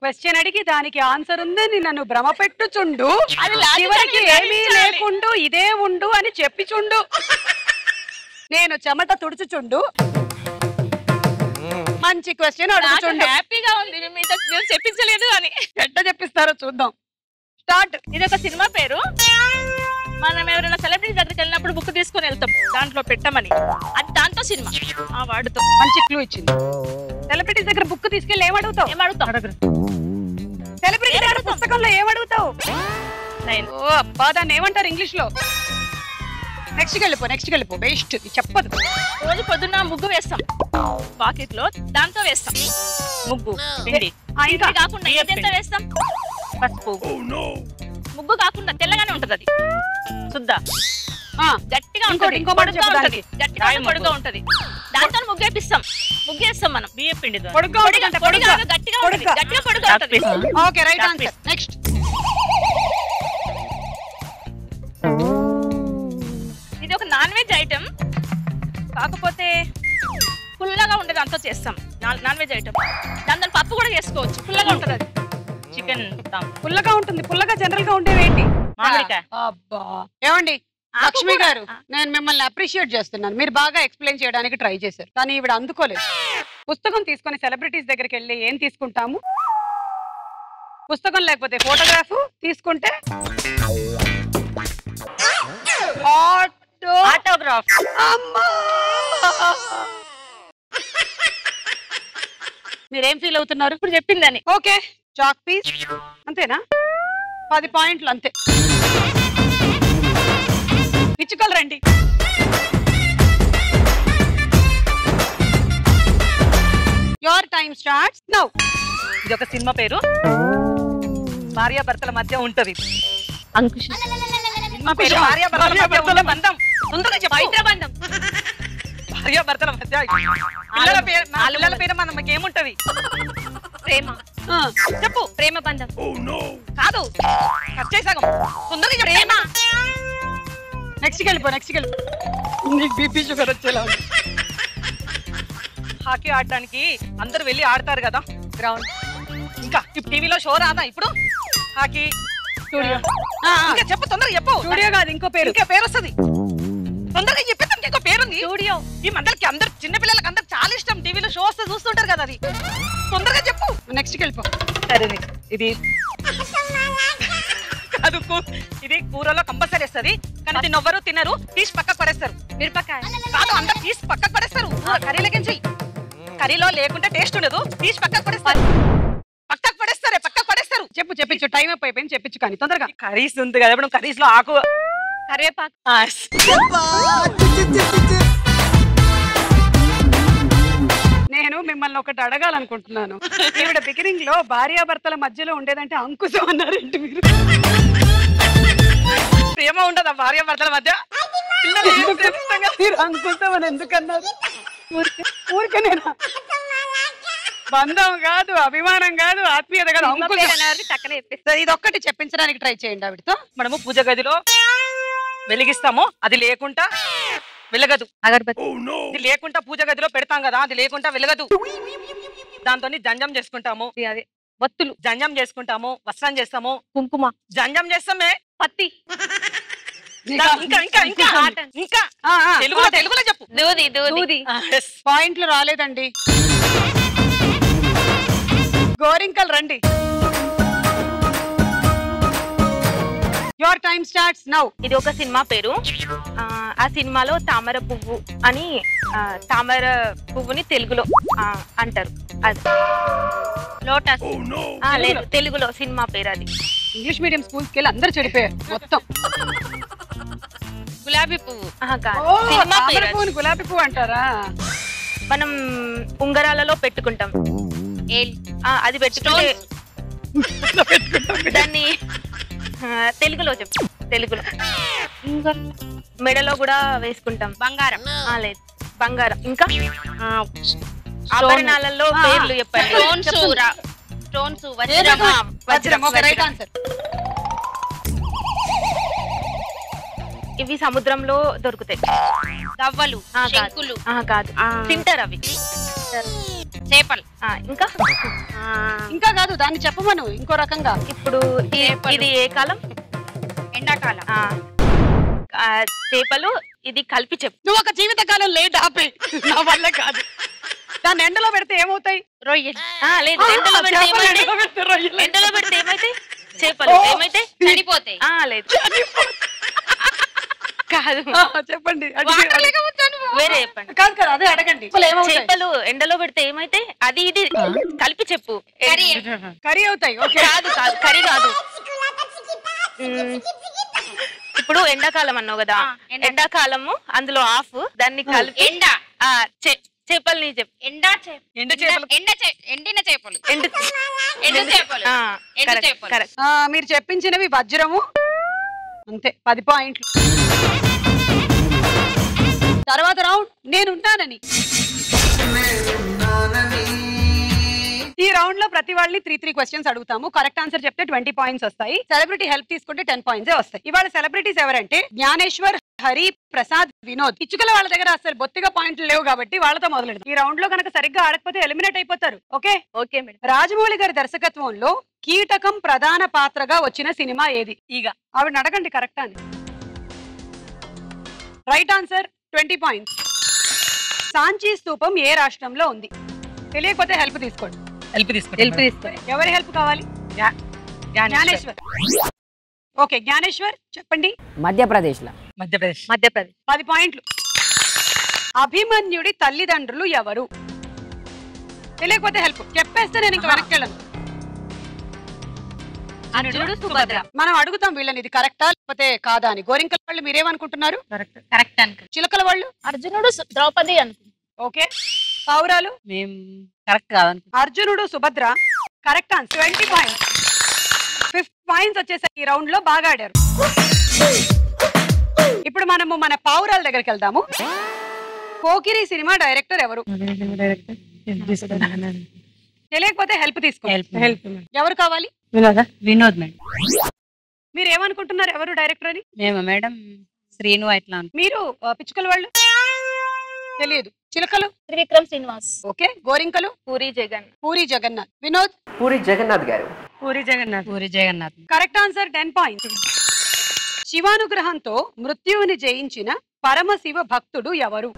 [SPEAKER 1] క్వశ్చన్ అడిగి దానికి ఆన్సర్ ఉందని నన్ను భ్రమ పెట్టుచుండు. చివరికి ఏమీ లేకుండు ఇదే ఉండు అని చెప్పిచుండు. నేను చెమట తుడుచుచుండు. మంచి క్వశ్చన్ అడుగుచుండు.
[SPEAKER 2] హ్యాపీగా ఉంది మీతో చెప్పించలేదు అని.
[SPEAKER 1] ఎట్ట చెప్పిస్తారో చూద్దాం. స్టార్ట్.
[SPEAKER 2] ఇది ఒక సినిమా పేరు. మనం ఎవరైనా సెలబ్రిటీ దగ్గరికి వెళ్ళినప్పుడు బుక్ తీసుకొని వెళ్తాం, దాంట్లో పెట్టమని. అది దాంతో సినిమా ఆ వాడుతో.
[SPEAKER 1] మంచి క్లూ ఇచ్చింది. సెలబ్రిటీ దగ్గర బుక్ తీసుకెళ్ళి ఏమడుగుతావు? సెలబ్రిటీ దగ్గర పుస్తకంలో ఏమడుగుతావు? ఓ అబ్బా దాన్ని ఏమంటారు ఇంగ్లీష్ లో? నెక్స్ట్ వెళ్ళిపో బెస్ట్. చెప్పదు.
[SPEAKER 2] రోజు పొద్దున్న ముగ్గు వేస్తాం పాకెట్ లో, దాంతో వేస్తాం ముగ్గు. ఇంకా కాకుండా ఎంత వేస్తాం?
[SPEAKER 6] పసుపు.
[SPEAKER 2] ముగ్గు కాకుండా తెల్లగానే ఉంటది అది.
[SPEAKER 6] సుద్దా.
[SPEAKER 2] గట్టిగా ఉంటది, పొడుగా ఉంటది. దాంతో ముగ్గేపిస్తాం. ముగ్గేస్తాం మనం.
[SPEAKER 6] బియ్యం పిండి.
[SPEAKER 2] గట్టిగా పొడుగా ఉంటది.
[SPEAKER 1] Okay right answer. నెక్స్ట్.
[SPEAKER 2] ఇది ఒక నాన్ వెజ్ ఐటమ్, కాకపోతే పుల్లగా ఉండేది అంతా చేస్తాం. Non veg item. దాంతో పప్పు కూడా చేసుకోవచ్చు. పుల్లగా ఉంటది అది.
[SPEAKER 6] చికెన్
[SPEAKER 1] పుల్లగా ఉంటుంది. పుల్లగా జనరల్ గా ఉండేవి ఏంటి?
[SPEAKER 6] మామిడికాయ.
[SPEAKER 1] అబ్బా ఏమండి లక్ష్మి గారు, నేను మిమ్మల్ని అప్రిషియేట్ చేస్తున్నాను. మీరు బాగా ఎక్స్ప్లెయిన్ చేయడానికి ట్రై చేశారు, కానీ ఈవిడ అందుకోలేదు. పుస్తకం తీసుకొని సెలబ్రిటీస్ దగ్గరికి వెళ్ళి ఏం తీసుకుంటాము? పుస్తకం లేకపోతే ఫోటోగ్రాఫ్, తీసుకుంటే
[SPEAKER 6] ఆటోగ్రాఫ్.
[SPEAKER 1] మీరేం ఫీల్ అవుతున్నారు?
[SPEAKER 2] ఇప్పుడు చెప్పిందని.
[SPEAKER 1] ఓకే చాక్ పీస్ అంతేనా? 10 పాయింట్లు అంతే. పిచ్చుకలు రండి. Your time starts now.
[SPEAKER 4] ఇది ఒక సినిమా పేరు. భార్యాభర్తల మధ్య ఉంటది.
[SPEAKER 2] అంకుష్.
[SPEAKER 4] సినిమా పేరు భార్యాభర్తల బంధం. తొందరగా చెప్పు.
[SPEAKER 2] బంధం.
[SPEAKER 4] భార్యాభర్తల మధ్య పిల్లల పేరు మనకి ఏముంటది?
[SPEAKER 2] ప్రేమ.
[SPEAKER 4] చెప్పు.
[SPEAKER 2] ప్రేమ బంధం.
[SPEAKER 4] కాదు, కట్ చేసాం. తొందరగా ప్రేమ.
[SPEAKER 1] నెక్స్ట్ వెళ్ళిపో. నీకు బీపీ షుగర్ వచ్చేలా ఉంది.
[SPEAKER 4] హాకీ ఆడడానికి అందరు వెళ్ళి ఆడతారు కదా గ్రౌండ్. ఇంకా టీవీలో షో రాదా ఇప్పుడు? Hockey
[SPEAKER 1] studio.
[SPEAKER 4] చెప్పు తొందరగా చెప్పు.
[SPEAKER 1] స్టూడియో కాదు, ఇంకో పేరు
[SPEAKER 4] వస్తుంది. తొందరగా చెప్పేదానికి ఇంకో పేరుంది. స్టూడియో. ఈ మధ్యకి అందరు చిన్న పిల్లలకి అందరు చాలా ఇష్టం. టీవీలో షో వస్తే చూస్తుంటారు కదా, అది. తొందరగా చెప్పు.
[SPEAKER 1] నెక్స్ట్ వెళ్ళిపో.
[SPEAKER 4] సరే ఇది కాదు, ఇది కూరలో కంపల్సరీ వేస్తుంది, కానీ దీన్ని ఎవ్వరు తినరు. తీసి పక్కకు పడేస్తారు. మిరపకాయ కాదు, అందరు తీసి పక్కకు పడేస్తారు. కర్రీలకి కర్రీలో లేకుంటే టేస్ట్ ఉండదు. తీసి పక్కకు పడేస్తారు. పక్కకు పడేస్తారు.
[SPEAKER 1] చెప్పించు. టైం అయిపోయింది. చెప్పించు కానీ తొందరగా.
[SPEAKER 4] కర్రీస్ ఉంది కదా, ఇప్పుడు కర్రీస్ లో ఆకు
[SPEAKER 2] కరివేపాకు.
[SPEAKER 1] నేను మిమ్మల్ని ఒకటి అడగాలనుకుంటున్నాను. ఈవిడ బిగినింగ్ లో భార్యాభర్తల మధ్యలో ఉండేదంటే అంకుశం అన్నారేంటి మీరు?
[SPEAKER 4] ప్రేమ ఉండదు ఆ భార్య భర్తల మధ్య పిల్లలు ఏం ప్రేమిస్తాంగా?
[SPEAKER 1] మీరు అనుకుంటామని ఎందుకన్నారు? ఊరికే నేను బంధం కాదు, అభిమానం కాదు, ఆత్మీయత కాదు,
[SPEAKER 2] చక్కనే చెప్పేసి
[SPEAKER 1] ఇది ఒక్కటి చెప్పించడానికి ట్రై చేయండి ఆవిడతో.
[SPEAKER 4] మనము పూజ గదిలో వెలిగిస్తాము, అది లేకుండా వెలగదు.
[SPEAKER 2] అగరబత్తి
[SPEAKER 4] ఇది లేకుండా పూజ గదిలో పెడతాం కదా, అది లేకుండా వెలగదు. దాంతో జంజం చేసుకుంటాము,
[SPEAKER 2] అదే వత్తులు
[SPEAKER 4] జంజం చేసుకుంటాము, వస్త్రం చేస్తాము,
[SPEAKER 2] కుంకుమ
[SPEAKER 4] జంజం చేస్తామే,
[SPEAKER 2] పత్తి
[SPEAKER 4] ఇంకా ఇంకా ఇంకా ఇంకా ఇంకా తెలుగులో చెప్పు.
[SPEAKER 2] దూది దూది
[SPEAKER 1] పాయింట్లు రాలేదండి. గోరింకలు రండి. Your time starts now.
[SPEAKER 2] ఇది ఒక సినిమా పేరు. ఆ సినిమాలో తామర పువ్వు అని తామర పువ్వుని తెలుగులో అంటారు. అది లోటస్. లేదు, తెలుగులో సినిమా పేరు అది.
[SPEAKER 1] ఇంగ్లీష్ మీడియం స్కూల్స్ కి వెళ్ళి అందరు చెడిపోయారు మొత్తం.
[SPEAKER 7] గులాబీ పువ్వు
[SPEAKER 2] సినిమా పేరు.
[SPEAKER 1] గులాబీ పువ్వు అంటారా?
[SPEAKER 2] మనం ఉంగరాలలో పెట్టుకుంటాం. అది పెట్టుకుంటే దాన్ని తెలుగులో చెప్పు. తెలుగులో మెడలో కూడా వేసుకుంటాం.
[SPEAKER 7] బంగారం.
[SPEAKER 2] లేదు, బంగారం. ఇంకా ఆభరణాలలో పేర్లు చెప్పండి.
[SPEAKER 7] స్టోన్స్,
[SPEAKER 1] వజ్రం. Right answer.
[SPEAKER 2] ఇవి సముద్రంలో దొరుకుతాయి.
[SPEAKER 7] గవ్వలు, శంకులు.
[SPEAKER 2] కాదు, తింటారు అవి.
[SPEAKER 7] చేపలు.
[SPEAKER 2] ఇంకా
[SPEAKER 1] ఇంకా కాదు, దాన్ని చెప్పమను ఇంకో రకంగా.
[SPEAKER 2] ఇప్పుడు ఇది ఏ కాలం?
[SPEAKER 7] ఎండాకాలం.
[SPEAKER 2] చేపలు. ఇది కలిపి చెప్పు.
[SPEAKER 1] నువ్వు ఒక జీవితకాలం లేట్ ఆపే, నా వల్ల కాదు. దాన్ని ఎండలో పెడితే ఏమవుతాయి?
[SPEAKER 2] రొయ్యలు. లేదు, ఎండలో పెడితే ఏమైతే? ఎండలో పెడితే ఏమైతే? చేపలు ఏమైతే?
[SPEAKER 7] చనిపోతాయి.
[SPEAKER 2] లేదు, కాదు.
[SPEAKER 1] చెప్పండి,
[SPEAKER 2] వేరే చెప్పండి.
[SPEAKER 1] కాదు కాదు, అదే అడగండి.
[SPEAKER 2] చేపలు ఎండలో పెడితే ఏమైతే? అది ఇది కలిపి చెప్పు.
[SPEAKER 1] కర్రీ అవుతాయి.
[SPEAKER 2] కాదు కాదు, కర్రీ కాదు. ఇప్పుడు ఎండాకాలం అన్నావు కదా, ఎండాకాలము అందులో ఆఫ్, దాన్ని కలిపి
[SPEAKER 7] ఎండ.
[SPEAKER 2] చేపల్ని చెప్పు.
[SPEAKER 7] ఎండిన చేపలు.
[SPEAKER 1] మీరు చెప్పించినవి వజ్రము. అంతే, 10 పాయింట్లు. తర్వాత రౌండ్ నేనున్నానని. ఈ రౌండ్ లో ప్రతి వాళ్ళని 3 క్వశ్చన్స్ అడుగుతాము. కరెక్ట్ ఆన్సర్ చెప్తే 20 పాయింట్స్ వస్తాయి. సెలబ్రిటీ హెల్ప్ తీసుకుంటే 10 పాయింట్స్ వస్తాయి. ఇవాళ సెలబ్రిటీస్ ఎవరంటే జ్ఞానేశ్వర్, హరి, ప్రసాద్, వినోద్. ఇచ్చుకల వాళ్ళ దగ్గర అసలు బొత్తిగా పాయింట్లు లేవు కాబట్టి వాళ్ళతో మొదలెడదాం. ఈ రౌండ్ లో కనుక సరిగ్గా ఆడకపోతే ఎలిమినేట్ అయిపోతారు. Okay
[SPEAKER 2] okay madam.
[SPEAKER 1] రాజమౌళి గారి దర్శకత్వంలో కీటకం ప్రధాన పాత్రగా వచ్చిన సినిమా ఏది?
[SPEAKER 4] ఈగ.
[SPEAKER 1] ఆవిడ అడగండి కరెక్ట్ అని. Right answer, 20 points. సాంచీ స్తూపం ఏ రాష్ట్రంలో ఉంది? తెలియకపోతే హెల్ప్ తీసుకోండి.
[SPEAKER 4] హెల్ప్ తీసుకోండి.
[SPEAKER 1] ఎవరి హెల్ప్ కావాలి? జ్ఞానేశ్వర్. ఓకే జ్ఞానేశ్వర్ చెప్పండి.
[SPEAKER 10] మధ్యప్రదేశ్.
[SPEAKER 1] 10 పాయింట్లు. అభిమన్యుడి తల్లిదండ్రులు ఎవరు? తెలియకపోతే హెల్ప్. చెప్పేస్తే నేను ఇంకా వెనక్కి వెళ్ళను.
[SPEAKER 7] అర్జునుడు, సుభద్ర.
[SPEAKER 1] మనం అడుగుతాం వీళ్ళని ఇది కరెక్టా లేకపోతే కాదా అని. గోరింకల వాళ్ళు మీరేమనుకుంటున్నారు?
[SPEAKER 7] కరెక్ట్ అనుకో.
[SPEAKER 1] చిలకల వాళ్ళు
[SPEAKER 2] అర్జునుడు, ద్రౌపది అనుకుంటున్నారు.
[SPEAKER 1] ఓకే. పౌరాలు
[SPEAKER 4] మేము కరెక్ట్ కాదు.
[SPEAKER 1] అర్జునుడు, Subhadra correct answer. 20 points. 5 points వచ్చేసాయి. ఈ రౌండ్ లో బాగా ఆడారు. ఇప్పుడు మనము మన పౌరాల దగ్గరికి వెళ్దాము. పోకిరి సినిమా డైరెక్టర్ ఎవరు? తెలియకపోతే హెల్ప్ తీసుకో. ఎవరు కావాలి?
[SPEAKER 7] వినోద్ మేడం.
[SPEAKER 1] మీరు ఏమనుకుంటున్నారు ఎవరు డైరెక్టర్ అని?
[SPEAKER 7] మేము మేడం శ్రీను అట్లా.
[SPEAKER 1] మీరు పిచ్చుకల వాళ్ళు? తెలియదు. చిలకలు?
[SPEAKER 2] త్రివిక్రమ్ శ్రీనివాస్.
[SPEAKER 1] ఓకే. గోరింకలు?
[SPEAKER 2] పూరి జగన్నాథ్. వినోద్?
[SPEAKER 8] పూరి జగన్నాథ్ గారు.
[SPEAKER 4] Puri Jagannadh.
[SPEAKER 1] Correct answer. 10 points. శివానుగ్రహంతో మృత్యువుని జయించిన పరమశివ భక్తుడు ఎవరు?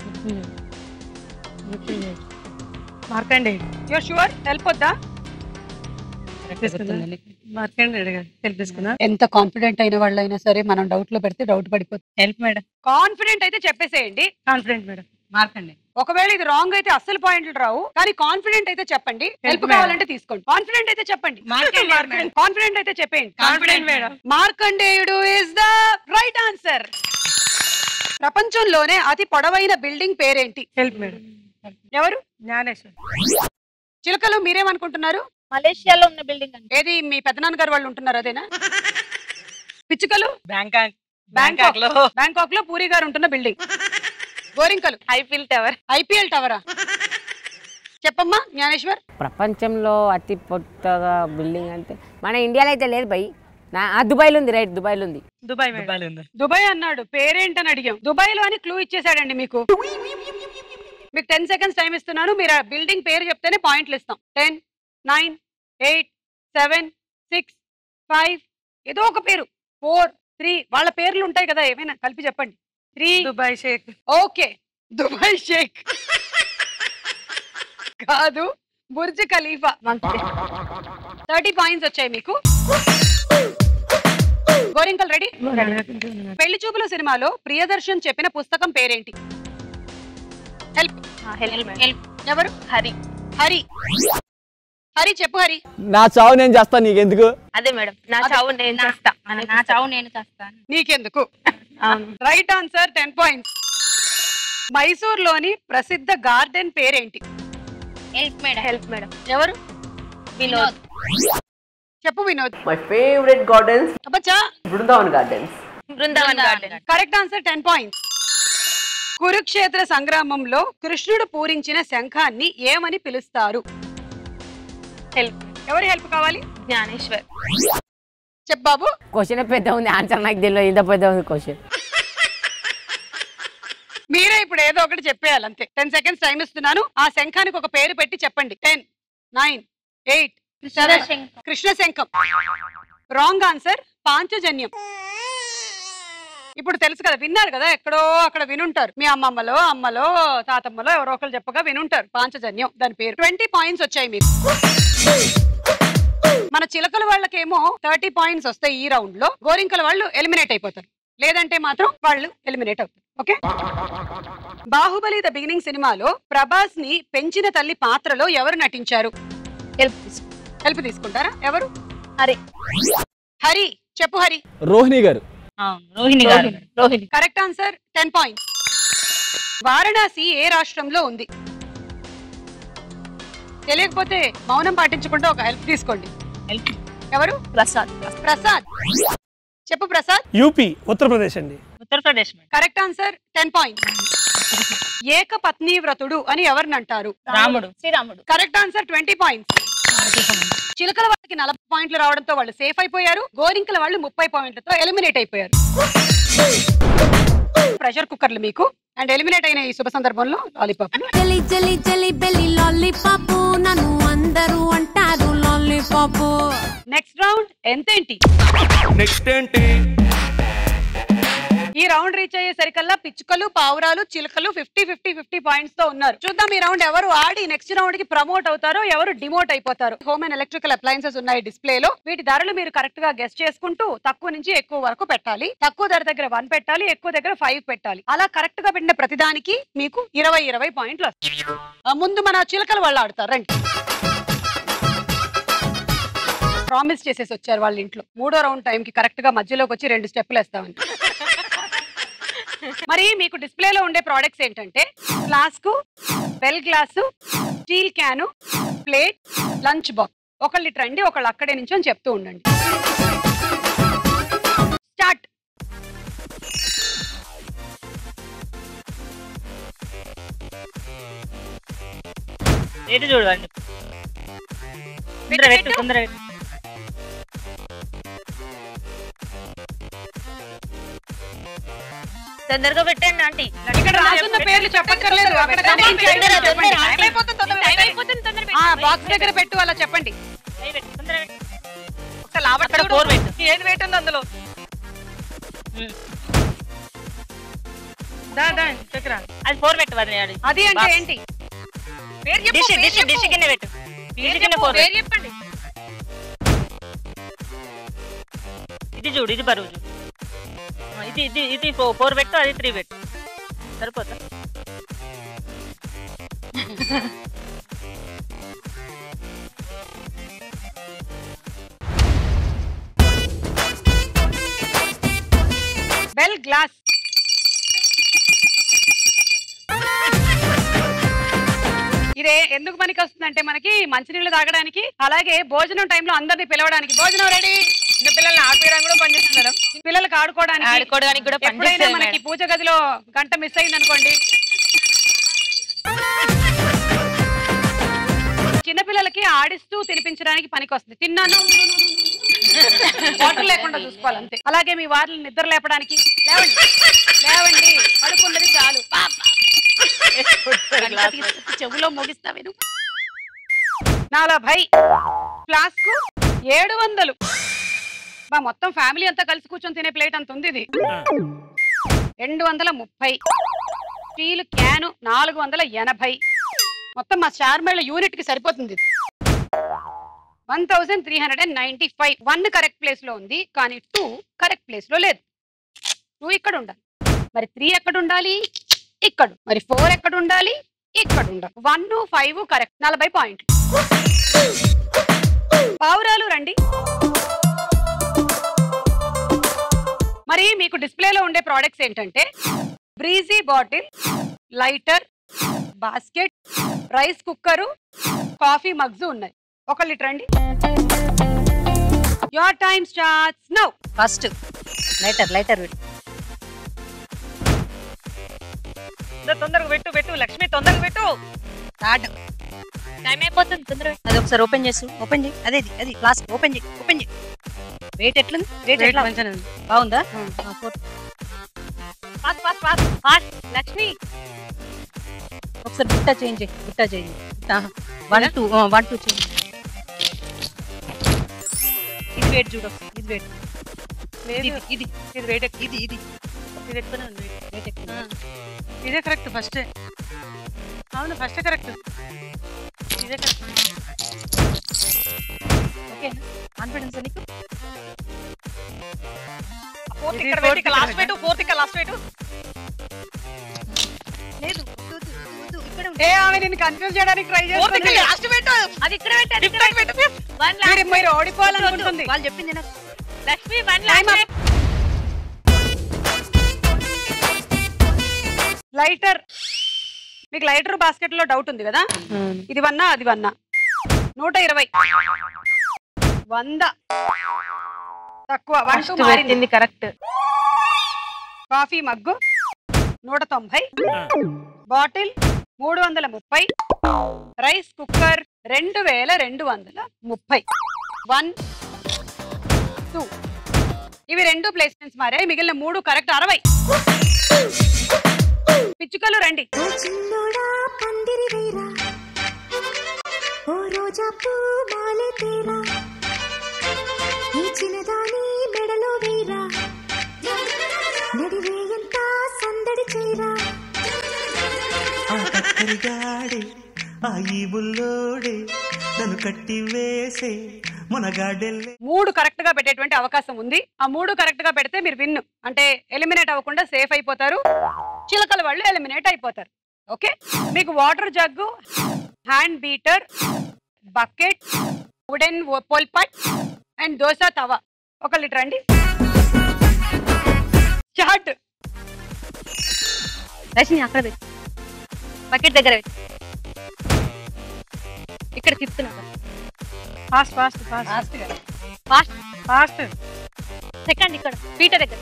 [SPEAKER 4] మార్కండేయుడు.
[SPEAKER 1] Your sure? హెల్ప్ వద్దా? ఎంత కాన్ఫిడెంట్ అయిన వాళ్ళైనా సరే మనం డౌట్ లో పెడితే డౌట్ పడిపోతుంది.
[SPEAKER 4] Help madam.
[SPEAKER 1] కాన్ఫిడెంట్ అయితే చెప్పేసేయండి.
[SPEAKER 4] Confident madam. మార్కండేయుడు.
[SPEAKER 1] ఒకవేళ ఇది రాంగ్ అయితే అస్సలు పాయింట్లు రావు. కానీ కాన్ఫిడెంట్ అయితే చెప్పండి. హెల్ప్ కావాలంటే తీసుకోండి. కాన్ఫిడెంట్ అయితే చెప్పండి. కాన్ఫిడెంట్ అయితే చెప్పండి.
[SPEAKER 4] Confident madam.
[SPEAKER 1] మార్కండేయుడు ఇస్ ద రైట్ ఆన్సర్. ప్రపంచంలోనే అతి పొడవైన బిల్డింగ్ పేరేంటి?
[SPEAKER 4] Help madam.
[SPEAKER 1] ఎవరు?
[SPEAKER 4] జ్ఞానేశ్వర్.
[SPEAKER 1] చిలకలు మీరేమనుకుంటున్నారు?
[SPEAKER 2] మలేషియాలో ఉన్న బిల్డింగ్.
[SPEAKER 1] ఏది మీ పెద్దనాన్న గారు వాళ్ళు ఉంటున్నారు అదేనా? పిచ్చుకలు?
[SPEAKER 4] బ్యాంకాక్.
[SPEAKER 1] బ్యాంకాక్ లో పూరి గారు ఉంటున్న బిల్డింగ్. గోరింకలు ఐపీఎల్ టవరా? చెప్పమ్మా జ్ఞానేశ్వర్.
[SPEAKER 10] ప్రపంచంలో అతి పొట్టగా బిల్డింగ్ అంటే మన ఇండియాలో అయితే లేదు భయ్. దుబాయ్లో ఉంది. రైట్, దుబాయ్లో ఉంది.
[SPEAKER 1] దుబాయ్ అన్నాడు, పేరేంటని అడిగాం. దుబాయ్ లో అని క్లూ ఇచ్చేసాడండి మీకు. మీకు 10 సెకండ్స్ టైం ఇస్తున్నాను. మీరు ఆ బిల్డింగ్ పేరు చెప్తేనే పాయింట్లు ఇస్తాం. 10, 9, 8, 7, 6, 5 ఏదో ఒక పేరు, 4, 3 వాళ్ళ పేర్లు ఉంటాయి కదా, ఏమైనా కలిపి చెప్పండి. 3
[SPEAKER 4] Dubai sheikh.
[SPEAKER 1] Okay, Dubai sheikh కాదు, బుర్జ్ ఖలీఫా. 30 పాయింట్స్ వచ్చాయి మీకు. గోరింకల్ రెడీ? పెళ్లి చూపుల సినిమాలో ప్రియదర్శన్ చెప్పిన పుస్తకం పేరేంటి? హెల్ప్. ఎవరు? హరి. హరి చెప్పు. హరి.
[SPEAKER 11] నా చావు నేను చేస్తా, నీకెందుకు?
[SPEAKER 2] అదే మేడం, నా చావు నేను చేస్తా. నా చావు నేను చేస్తాను,
[SPEAKER 1] నీకెందుకు? Right answer. 10 పాయింట్స్. మైసూర్ లోని ప్రసిద్ధ గార్డెన్ పేరేంటి?
[SPEAKER 2] Help madam.
[SPEAKER 1] ఎవరు?
[SPEAKER 2] వినోద్.
[SPEAKER 1] చెప్పు వినోద్.
[SPEAKER 12] మై ఫేవరెట్ గార్డెన్స్
[SPEAKER 1] అబ్బచ్చా,
[SPEAKER 12] Brindavan gardens.
[SPEAKER 1] Correct answer. 10 points. Kurukshetra సంగ్రామంలో కృష్ణుడు పూరించిన శంఖాన్ని ఏమని పిలుస్తారు?
[SPEAKER 2] హెల్ప్.
[SPEAKER 1] ఎవరి హెల్ప్ కావాలి?
[SPEAKER 2] జ్ఞానేశ్వర్.
[SPEAKER 1] చెప్పు బాబు.
[SPEAKER 10] క్వశ్చన్ పెద్ద ఉంది, ఆన్సర్ నాకు తెలియదు. ఇంత పెద్ద ఉంది క్వశ్చన్.
[SPEAKER 1] మీరే ఇప్పుడు ఏదో ఒకటి చెప్పేయాలి అంతే. 10 సెకండ్స్ టైం ఇస్తున్నాను. ఆ శంఖానికి ఒక పేరు పెట్టి చెప్పండి. 10, 9, 8, 7. కృష్ణ శంఖం. Wrong answer. పాంచజన్యం. ఇప్పుడు తెలుసు కదా, విన్నారు కదా, ఎక్కడో అక్కడ వినుంటారు. మీ అమ్మలో తాతమ్మలో ఎవరో ఒకరు చెప్పగా వినుంటారు. పాంచజన్యం దాని పేరు. 20 పాయింట్స్ వచ్చాయి మీకు. మన చిలకల వాళ్ళకేమో 30 పాయింట్స్ వస్తాయి ఈ రౌండ్ లో. గోరింకల వాళ్ళు ఎలిమినేట్ అయిపోతారు, లేదంటే మాత్రం వాళ్ళు ఎలిమినేట్ అవుతారు. ఓకే. బాహుబలి ద బిగినింగ్ సినిమాలో ప్రభాస్ ని పెంచిన తల్లి పాత్రలో ఎవరు నటించారు? హెల్ప్ తీసుకుంటారా? ఎవరు? హరి. చెప్పు హరి.
[SPEAKER 11] రోహిణి గారు.
[SPEAKER 1] Correct answer. 10 పాయింట్స్. వారణాసి ఏ రాష్ట్రంలో ఉంది? తెలియకపోతే మౌనం పాటించకుండా ఒక హెల్ప్ తీసుకోండి. ఎవరు? ప్రసాద్. చెప్పు ప్రసాద్.
[SPEAKER 13] యూపీ, ఉత్తరప్రదేశ్ అండి.
[SPEAKER 6] ఉత్తరప్రదేశ్.
[SPEAKER 1] Correct answer. 10 పాయింట్స్. ఏకపత్ని వ్రతుడు అని ఎవరిని అంటారు?
[SPEAKER 6] రాముడు.
[SPEAKER 2] శ్రీరాముడు.
[SPEAKER 1] Correct answer. 20 పాయింట్స్. చిలకల వాళ్ళకి 40 పాయింట్లు రావడంతో వాళ్ళు సేఫ్ అయిపోయారు. గోరింకల వాళ్ళు 30 పాయింట్లతో ఎలిమినేట్ అయిపోయారు. ప్రెషర్ కుక్కర్లు మీకు. అండ్ ఎలిమినేట్ అయిన ఈ శుభ సందర్భంలో లాలీపాప్.
[SPEAKER 3] చలి చలి చలి బెల్లి లాలీపాప్, నన్ను అందరూ అంటారు లాలీపాప్.
[SPEAKER 1] నెక్స్ట్ రౌండ్ ఎంతేంటి?
[SPEAKER 9] నెక్స్ట్ ఏంటి?
[SPEAKER 1] ఈ రౌండ్ రీచ్ అయ్యేసరికల్లా పిచ్చుకలు, పావురాలు, చిలుకలు 50 పాయింట్స్ తో ఉన్నారు. చూద్దాం ఈ రౌండ్ ఎవరు ఆడి నెక్స్ట్ రౌండ్ కి ప్రమోట్ అవుతారో, ఎవరు డిమోట్ అయిపోతారు. హోమ్ అండ్ ఎలక్ట్రికల్ అప్లయన్సెస్ ఉన్నాయి డిస్ప్లేలో. వీటి ధరలు మీరు కరెక్ట్ గా గెస్ చేసుకుంటూ తక్కువ నుంచి ఎక్కువ వరకు పెట్టాలి. తక్కువ ధర దగ్గర 1 పెట్టాలి, ఎక్కువ దగ్గర 5 పెట్టాలి. అలా కరెక్ట్ గా పెట్టిన ప్రతిదానికి మీకు 20 పాయింట్లు వస్తాయి. ముందు మన చిలకలు వాళ్ళు ఆడతారు. రండి. ప్రామిస్ చేసేసి వచ్చారు వాళ్ళ ఇంట్లో 3వ రౌండ్ టైం కి కరెక్ట్ గా మధ్యలోకి వచ్చి 2 స్టెప్పులు వేస్తామని. మరి మీకు డిస్ప్లేలో ఉండే ప్రోడక్ట్స్ ఏంటంటే flask, bell glass, steel can, plate, lunch box. ఒకళ్ళు ఇటు రండి, ఒకళ్ళు అక్కడే నుంచి అని చెప్తూ ఉండండి. స్టార్ట్.
[SPEAKER 6] ఎటు చూడండి. తొందరగా తొందరగా పెట్టండి ఆంటీ.
[SPEAKER 1] ఇక్కడ రాసున్న పేర్లు చెప్పక్కర్లేదు, అక్కడ బాక్స్ దగ్గర పెట్టు. అలా చెప్పండి.
[SPEAKER 4] అక్కడ 4 పెట్టు. ఏది వెయిట్ ఉంది అందులో?
[SPEAKER 6] అది 4 పెట్టు.
[SPEAKER 1] అది అంటే ఏంటి?
[SPEAKER 6] డిష్ కింద పెట్టు. డిష్ కింద 4
[SPEAKER 1] చెప్పండి.
[SPEAKER 6] ఇది చూడు, ఇది బరువు చూడు. ఇది 4 పెట్టు, అది 3 పెట్టు. సరిపోతా?
[SPEAKER 1] Bell glass. ఇదే ఎందుకు పనికి వస్తుందంటే మనకి మంచినీళ్ళు తాగడానికి, అలాగే భోజనం టైంలో అందరినీ పిలవడానికి. భోజనం రెడీ.
[SPEAKER 7] చిన్న పిల్లల్ని ఆడిపోయడానికి కూడా పనిచేస్తుంది మేడం.
[SPEAKER 1] పిల్లలకు ఆడుకోవడానికి
[SPEAKER 7] కూడా
[SPEAKER 1] ఎప్పుడైనా మనకి పూజ గదిలో గంట మిస్ అయింది అనుకోండి, చిన్నపిల్లలకి ఆడిస్తూ తినిపించడానికి పనికి వస్తుంది. తిన్నాను వాటర్ లేకుండా చూసుకోవాలి అంతే. అలాగే మీ వారిని నిద్ర లేపడానికి, లేవండి లేవండి పడుకున్నది చాలు, చెవులో మోగిస్తా విను. 40 ఫ్లాస్క్ 700. మా మొత్తం ఫ్యామిలీ అంతా కలిసి కూర్చొని తినే ప్లేట్ అంత ఉంది ఇది. 230. Steel can 480. మొత్తం మా చార్మేళ్ళ యూనిట్ కి సరిపోతుంది. 1395. 1 కరెక్ట్ ప్లేస్ లో ఉంది, కానీ 2 కరెక్ట్ ప్లేస్ లో లేదు. 2 ఇక్కడ ఉండాలి, మరి 3 ఎక్కడ ఉండాలి? ఇక్కడ. మరి 4 ఎక్కడ ఉండాలి? ఇక్కడ ఉండాలి. 1, 5 కరెక్ట్. 40 పాయింట్లు. పావురాలు రండి. మరి మీకు డిస్ప్లేలో ఉండే ప్రోడక్ట్స్ ఏంటంటే breezy bottle, lighter, basket, rice cooker, coffee mugs ఉన్నాయి. 1 లీటర్ అండి. Your time starts now.
[SPEAKER 7] First lighter
[SPEAKER 4] తొందరగా పెట్టు లక్ష్మి, తొందరగా పెట్టు.
[SPEAKER 7] టైం అయిపోతుంది, తొందరగా. అది ఒకసారి ఓపెన్ చేయి. అదే అది ఫ్లాస్క్ ఓపెన్ చేయి. వెయిట్ ఎట్లుంది? వెయిట్ ఎట్లా? బాగుందా? ఫాస్ట్ లక్ష్మి. ఒకసారి బుట్ట చేంజ్ 1, 2 చేంజ్. ఇది వెయిట్ చూడు. ఇది వెయిట్ ఎక్కువనే ఉంది. వెయిట్ ఎక్కువ.
[SPEAKER 4] ఇదే కరెక్ట్. ఫస్ట్ అవును, ఫస్ట్ కరెక్ట్. ఇదే కరెక్ట్.
[SPEAKER 7] ఓకే, కాన్ఫిడెన్స్ నీకు?
[SPEAKER 4] ఫోర్త్ ఇక్కడ లాస్ట్ వెయిట్. ఫోర్త్ ఇక్కడ లాస్ట్ వెయిట్
[SPEAKER 7] లేదు.
[SPEAKER 1] ఏ ఆమె నిన్ను కన్ఫ్యూజ్ చేయడానికి ట్రై చేస్తుంది.
[SPEAKER 7] లాస్ట్ వెయిట్ అది ఇక్కడ పెట్టు.
[SPEAKER 1] మీరు ఓడిపోవాలనుకుంటుంది.
[SPEAKER 7] వాళ్ళు చెప్పింది నాకు. లక్ష్మి 1 లాస్ట్.
[SPEAKER 1] లైటర్. మీకు లైటర్ బాస్కెట్ లో డౌట్ ఉంది కదా, ఇది 1 అది 1. 120. 100 తక్కువ. 1 మారింది.
[SPEAKER 7] Correct.
[SPEAKER 1] Coffee mug 190. Bottle 330. Rice cooker 2230. 1, 2. ఇవి 2 ప్లేస్మెంట్స్ మారాయి, మిగిలిన 3 కరెక్ట్. 60. పిచ్చుకలు రండి.
[SPEAKER 5] నన్ను కట్టి వేసే మునగాడెల్లే.
[SPEAKER 1] 3 కరెక్ట్ గా పెట్టేటువంటి అవకాశం ఉంది. ఆ 3 కరెక్ట్ గా పెడితే మీరు విన్, అంటే ఎలిమినేట్ అవ్వకుండా సేఫ్ అయిపోతారు. చిలకల వాళ్ళు ఎలిమినేట్ అయిపోతారు. ఓకే, మీకు water jug, hand beater, bucket, wooden పోల్పట్ అండ్ దోశ తవా. 1 లీటర్ అండి. స్టార్ట్.
[SPEAKER 7] రజని అక్కడ పెట్టు, బకెట్ దగ్గర పెట్టు. ఇక్కడ తిప్పుతున్నా.
[SPEAKER 4] ఫాస్ట్.
[SPEAKER 7] సెకండ్ ఇక్కడ పీటర్ దగ్గర.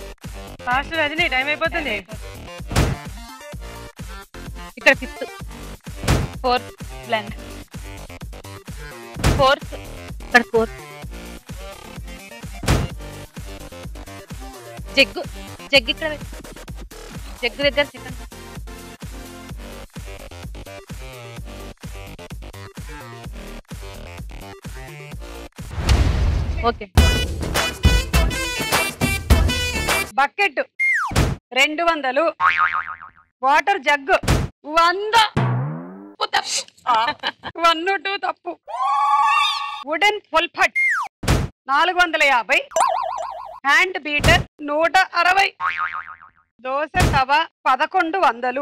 [SPEAKER 4] ఫాస్ట్ రజని, టైం అయిపోతుంది.
[SPEAKER 7] ఇక్కడ 5th. 4th blend. 4th ఇక్కడ 4th. జగ్గు ఇక్కడ పెట్టు. జగ్గు దగ్గర second. Okay.
[SPEAKER 1] Bucket 200. Water jug 100. 1, 2 తప్పు. వుడెన్ ఫుల్ఫట్ 450. Hand beater 160. దోశ తవా 1100.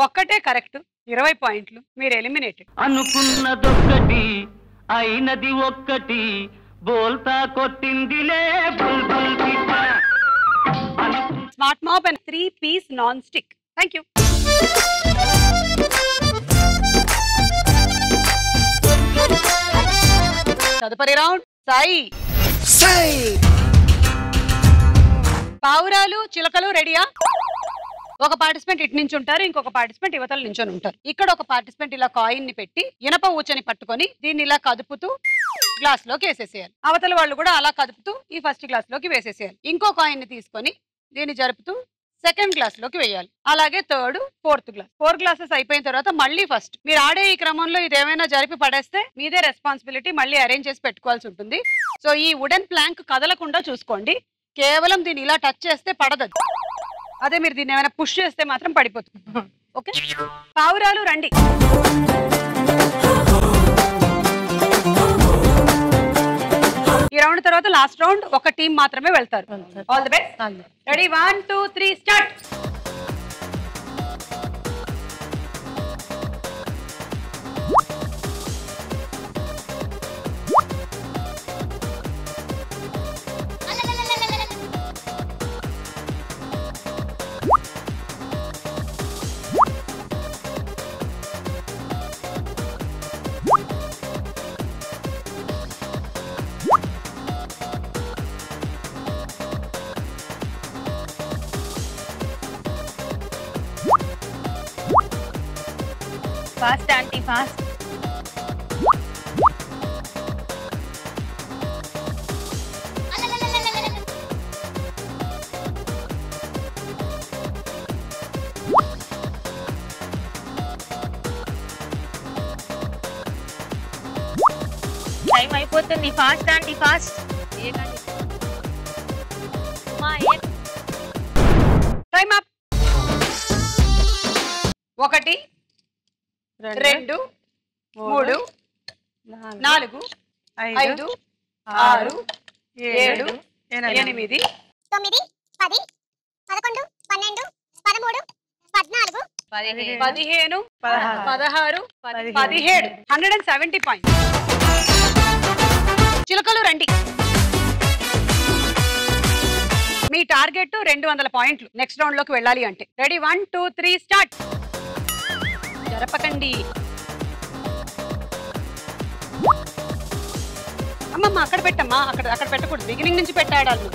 [SPEAKER 1] ఒక్కటే కరెక్ట్. 20 పాయింట్లు. మీరు ఎలిమినేటెడ్.
[SPEAKER 5] అనుకున్నదొక్కటి అయినది ఒక్కటి, బోల్తా కొట్టిందిలే బుల్బుల్ పిట్ట.
[SPEAKER 1] Smart mop and 3-piece non stick. Thank you. తదుపరి రౌండ్ సాయి. పావురాలు చిలకలు రెడీయా? ఒక పార్టిసిపెంట్ ఇటు నుంచి ఉంటారు, ఇంకొక పార్టిసిపెంట్ యువతలు నించొని ఉంటారు. ఇక్కడ ఒక పార్టిసిపెంట్ ఇలా కాయిన్ ని పెట్టి ఇనప ఊచని పట్టుకొని దీన్ని ఇలా కదుపుతూ గ్లాస్ లోకి వేసేసేయాలి. అవతల వాళ్ళు కూడా అలా కదుపుతూ ఈ ఫస్ట్ గ్లాస్ లోకి వేసేసేయాలి. ఇంకో కాయిన్ ని తీసుకొని దీన్ని జరుపుతూ సెకండ్ గ్లాస్ లోకి వేయాలి. అలాగే థర్డ్, ఫోర్త్ గ్లాస్. 4 గ్లాసెస్ అయిపోయిన తర్వాత మళ్ళీ ఫస్ట్. మీరు ఆడే ఈ క్రమంలో ఇదేమైనా జరిపి పడేస్తే మీదే రెస్పాన్సిబిలిటీ, మళ్ళీ అరేంజ్ చేసి పెట్టుకోవాల్సి ఉంటుంది. సో ఈ వుడెన్ ప్లాంక్ కదలకుండా చూసుకోండి. కేవలం దీన్ని ఇలా టచ్ చేస్తే పడదు. అదే మీరు దీన్ని ఏమైనా పుష్ చేస్తే మాత్రం పడిపోతుంది. ఓకే, పావురాలు రండి. ఈ రౌండ్ తర్వాత లాస్ట్ రౌండ్ ఒక టీం మాత్రమే వెళ్తారు. All the best. Ready, 1 2 3 start.
[SPEAKER 2] Fast aunty fast. Time అయిపోతుంది. Fast aunty fast.
[SPEAKER 1] Time up. 1 2 3 4 5 6 7 8 9 10 11 12 13 14 15 16 17 170 points. చిలకలు రండి. మీ టార్గెట్ 200 పాయింట్లు నెక్స్ట్ రౌండ్ లోకి వెళ్ళాలి అంటే. Ready, 1 2 3 start. జరపకండి. అమ్మమ్మ అక్కడ పెట్టమ్మా, అక్కడ పెట్టకూడదు. బిగినింగ్ నుంచి పెట్టాడాలి.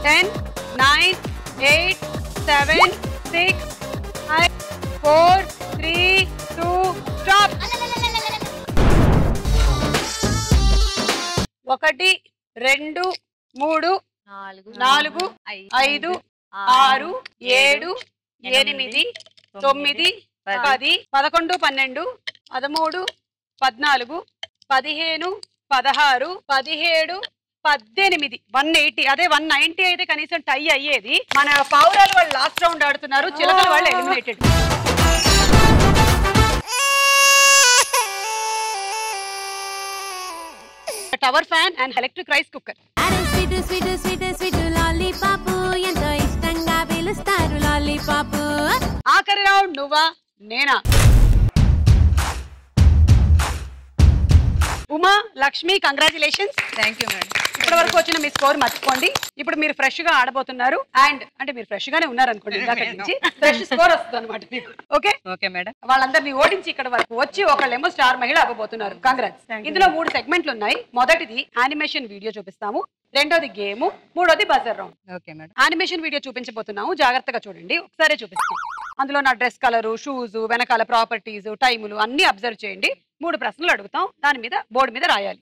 [SPEAKER 1] Ten, 9, 8, 7, 6, 5, 4, 3, 2, stop. 1 2 3 4 5 6 7 8 9 10 11 12 13 14 15 16 17 18 180. అదే 190 అయితే కనీసం టై అయ్యేది. మన పావురాలు వాళ్ళు లాస్ట్ రౌండ్ ఆడుతున్నారు, చిలకల వాళ్ళు eliminated. Tower fan and electric rice cooker. ఆఖరి రౌండ్ నువ్వా నేనా? Uma, Lakshmi, congratulations.
[SPEAKER 7] Thank you madam.
[SPEAKER 1] ఇప్పటి వరకు వచ్చిన మీ స్కోర్ మర్చిపోండి. ఇప్పుడు మీరు ఫ్రెష్ గా ఆడబోతున్నారు. అండ్ అంటే మీరు ఫ్రెష్ గానే ఉన్నారు అనుకోండి, నుంచి ఫ్రెష్ స్కోర్ వస్తుంది అనమాట మీకు. Okay
[SPEAKER 7] okay madam.
[SPEAKER 1] వాళ్ళందరినీ ఓడించి ఇక్కడ వరకు వచ్చి ఒకళ్ళేమో స్టార్ మహిళ అవ్వబోతున్నారు. కంగ్రాట్స్. ఇందులో 3 సెగ్మెంట్లు ఉన్నాయి. మొదటిది యానిమేషన్ వీడియో చూపిస్తాము, రెండోది గేమ్, మూడోది buzzer round.
[SPEAKER 7] Okay madam.
[SPEAKER 1] Animation video చూపించబోతున్నాము, జాగ్రత్తగా చూడండి. ఒకసారి చూపిస్తాం. అందులో నా డ్రెస్ కలరు, షూస్, వెనకాల ప్రాపర్టీస్, టైములు అన్ని అబ్జర్వ్ చేయండి. 3 ప్రశ్నలు అడుగుతాం, దాని మీద బోర్డు మీద రాయాలి.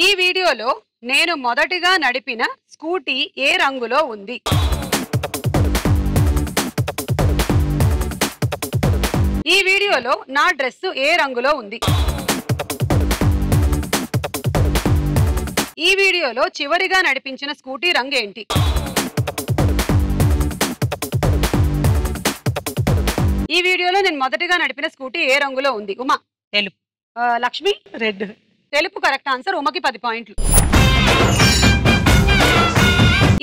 [SPEAKER 1] ఈ వీడియోలో నేను మొదటిగా నడిపిన స్కూటీ ఏ రంగులో ఉంది? ఈ వీడియోలో నా డ్రెస్సు ఏ రంగులో ఉంది? ఈ వీడియోలో చివరిగా నడిపించిన స్కూటీ రంగు ఏంటి? ఈ వీడియోలో నేను మొదటిగా నడిపిన స్కూటీ ఏ రంగులో ఉంది? ఉమా
[SPEAKER 7] తెలుపు.
[SPEAKER 1] లక్ష్మి రెడ్. తెలుపు కరెక్ట్ ఆన్సర్. ఉమకి 10 పాయింట్లు.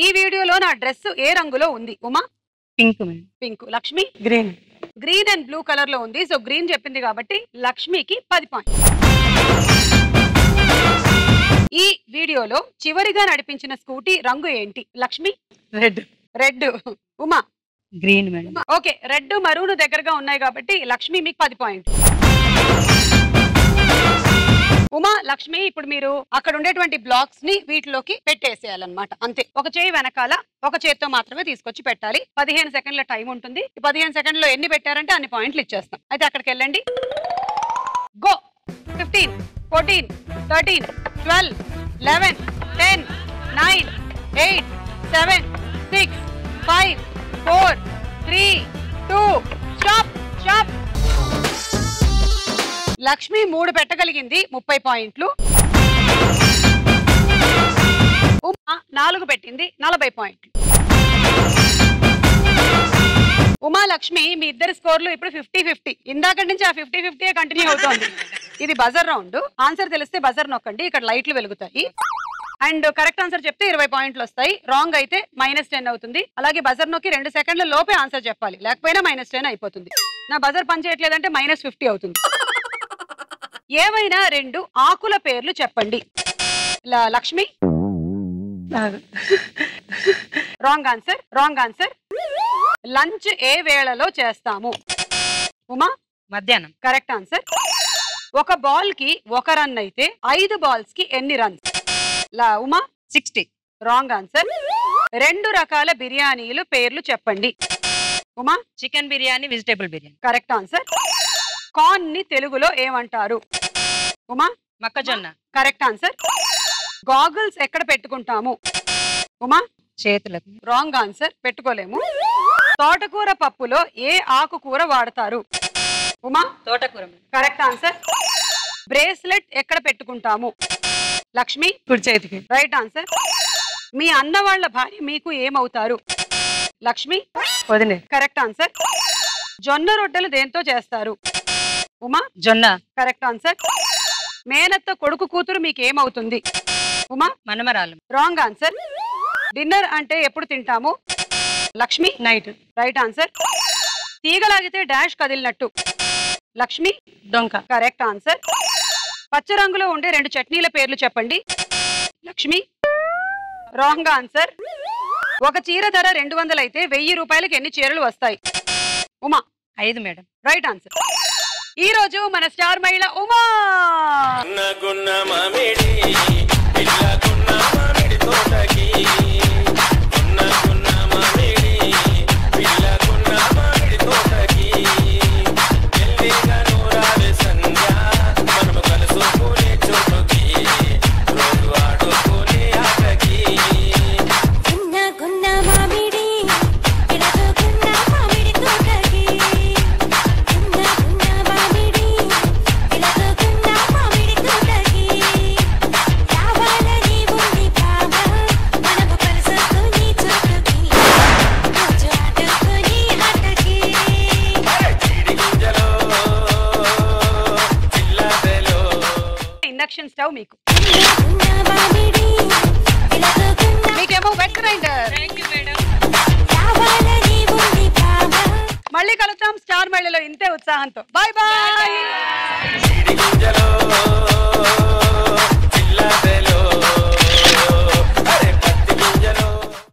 [SPEAKER 1] ఈ వీడియోలో నా డ్రెస్ ఏ రంగులో ఉంది? Uma
[SPEAKER 7] pink.
[SPEAKER 1] Pink. Lakshmi
[SPEAKER 7] green.
[SPEAKER 1] Green and blue colour లో ఉంది. సో గ్రీన్ చెప్పింది కాబట్టి లక్ష్మికి 10 పాయింట్లు. ఈ వీడియోలో చివరిగా నడిపించిన స్కూటీ రంగు ఏంటి? Lakshmi
[SPEAKER 7] red.
[SPEAKER 1] Red. Uma
[SPEAKER 7] green madam.
[SPEAKER 1] Okay, red maroon దగ్గరగా ఉన్నాయి కాబట్టి లక్ష్మి మీకు 10 పాయింట్లు. ఉమా లక్ష్మి ఇప్పుడు మీరు అక్కడ ఉండేటువంటి బ్లాక్స్ ని వీటిలోకి పెట్టేసేయాలన్నమాట. అంతే. ఒక చేయి వెనకాల ఒక చేతితో మాత్రమే తీసుకొచ్చి పెట్టాలి. 15 సెకండ్ల టైం ఉంటుంది. ఈ 15 సెకండ్లో ఎన్ని పెట్టారంటే అన్ని పాయింట్లు ఇచ్చేస్తాం. అయితే అక్కడికి వెళ్ళండి. గో. 15, 14, 13, 12, 11, 10, 9, 8, 7, 6, 5, 4, 3, 2, స్టాప్. స్టాప్. లక్ష్మి 3 పెట్టగలిగింది, 30 పాయింట్లు. ఉమా 4 పెట్టింది, 40 పాయింట్లు. ఉమా లక్ష్మి మీ ఇద్దరి స్కోర్లు ఇప్పుడు 50-50. ఇందాక నుంచి ఆ 50-50 కంటిన్యూ అవుతోంది. ఇది బజర్ రౌండ్. ఆన్సర్ తెలిస్తే బజర్ నొక్కండి, ఇక్కడ లైట్లు వెలుగుతాయి. అండ్ కరెక్ట్ ఆన్సర్ చెప్తే 20 పాయింట్లు వస్తాయి. రాంగ్ అయితే -10 అవుతుంది. అలాగే బజర్ నొక్కి 2 సెకండ్ల లోపే ఆన్సర్ చెప్పాలి, లేకపోయినా -10 అయిపోతుంది. నా బజర్ పని చేయట్లేదంటే -50 అవుతుంది. ఏవైనా 2 ఆకుల పేర్లు చెప్పండి. Lakshmi wrong answer. Wrong answer. Lunch ఏ వేళలో చేస్తాము? ఉమా
[SPEAKER 7] మధ్యాహ్నం.
[SPEAKER 1] Correct answer. ఒక బాల్ కి 1 రన్ అయితే 5 బాల్స్ కి ఎన్ని రన్స్? ఉమా
[SPEAKER 7] 60.
[SPEAKER 1] Wrong answer. 2 రకాల బిర్యానీలు పేర్లు చెప్పండి. Uma
[SPEAKER 7] chicken biryani, vegetable biryani.
[SPEAKER 1] Correct answer. Corn ని తెలుగులో ఏమంటారు? ఉమా
[SPEAKER 7] మొక్కజొన్న.
[SPEAKER 1] Correct answer. గాగుల్స్ ఎక్కడ పెట్టుకుంటాము? ఉమా
[SPEAKER 7] చేతులకు.
[SPEAKER 1] Wrong answer. పెట్టుకోలేము. తోటకూర పప్పులో ఏ ఆకుకూర వాడతారు? ఉమా
[SPEAKER 7] తోటకూర.
[SPEAKER 1] Correct answer. బ్రేస్లెట్ ఎక్కడ పెట్టుకుంటాము? లక్ష్మి
[SPEAKER 7] కుడి చేతికి.
[SPEAKER 1] Right answer. మీ అన్న వాళ్ళ భార్య మీకు ఏమవుతారు? లక్ష్మి
[SPEAKER 7] వదిలే.
[SPEAKER 1] Correct answer. జొన్న రొట్టెలు దేంతో చేస్తారు? ఉమా
[SPEAKER 7] జొన్న.
[SPEAKER 1] Correct answer. మేనత్త కొడుకు కూతురు మీకు ఏమవుతుంది? ఉమా
[SPEAKER 7] మనమరాలు.
[SPEAKER 1] Wrong answer. డిన్నర్ అంటే ఎప్పుడు తింటాము? లక్ష్మి
[SPEAKER 7] నైట్.
[SPEAKER 1] Right answer. తీగలాగితే డాష్ కదిలినట్టు? లక్ష్మి
[SPEAKER 7] డొంక.
[SPEAKER 1] Correct answer. పచ్చ రంగులో ఉండే 2 చట్నీల పేర్లు చెప్పండి. Lakshmi wrong answer. ఒక చీర ధర 200 అయితే 1000 రూపాయలకి ఎన్ని చీరలు వస్తాయి? ఉమా
[SPEAKER 7] 5 మేడం.
[SPEAKER 1] Right answer. ఈ రోజు మన స్టార్ మహిళ ఉమా. ఇండక్షన్ స్టవ్ మీకు. మీకేమో వెట్ గ్రైండర్. మళ్ళీ కలుద్దాం స్టార్ మహిళలో ఇంతే ఉత్సాహంతో. Bye bye.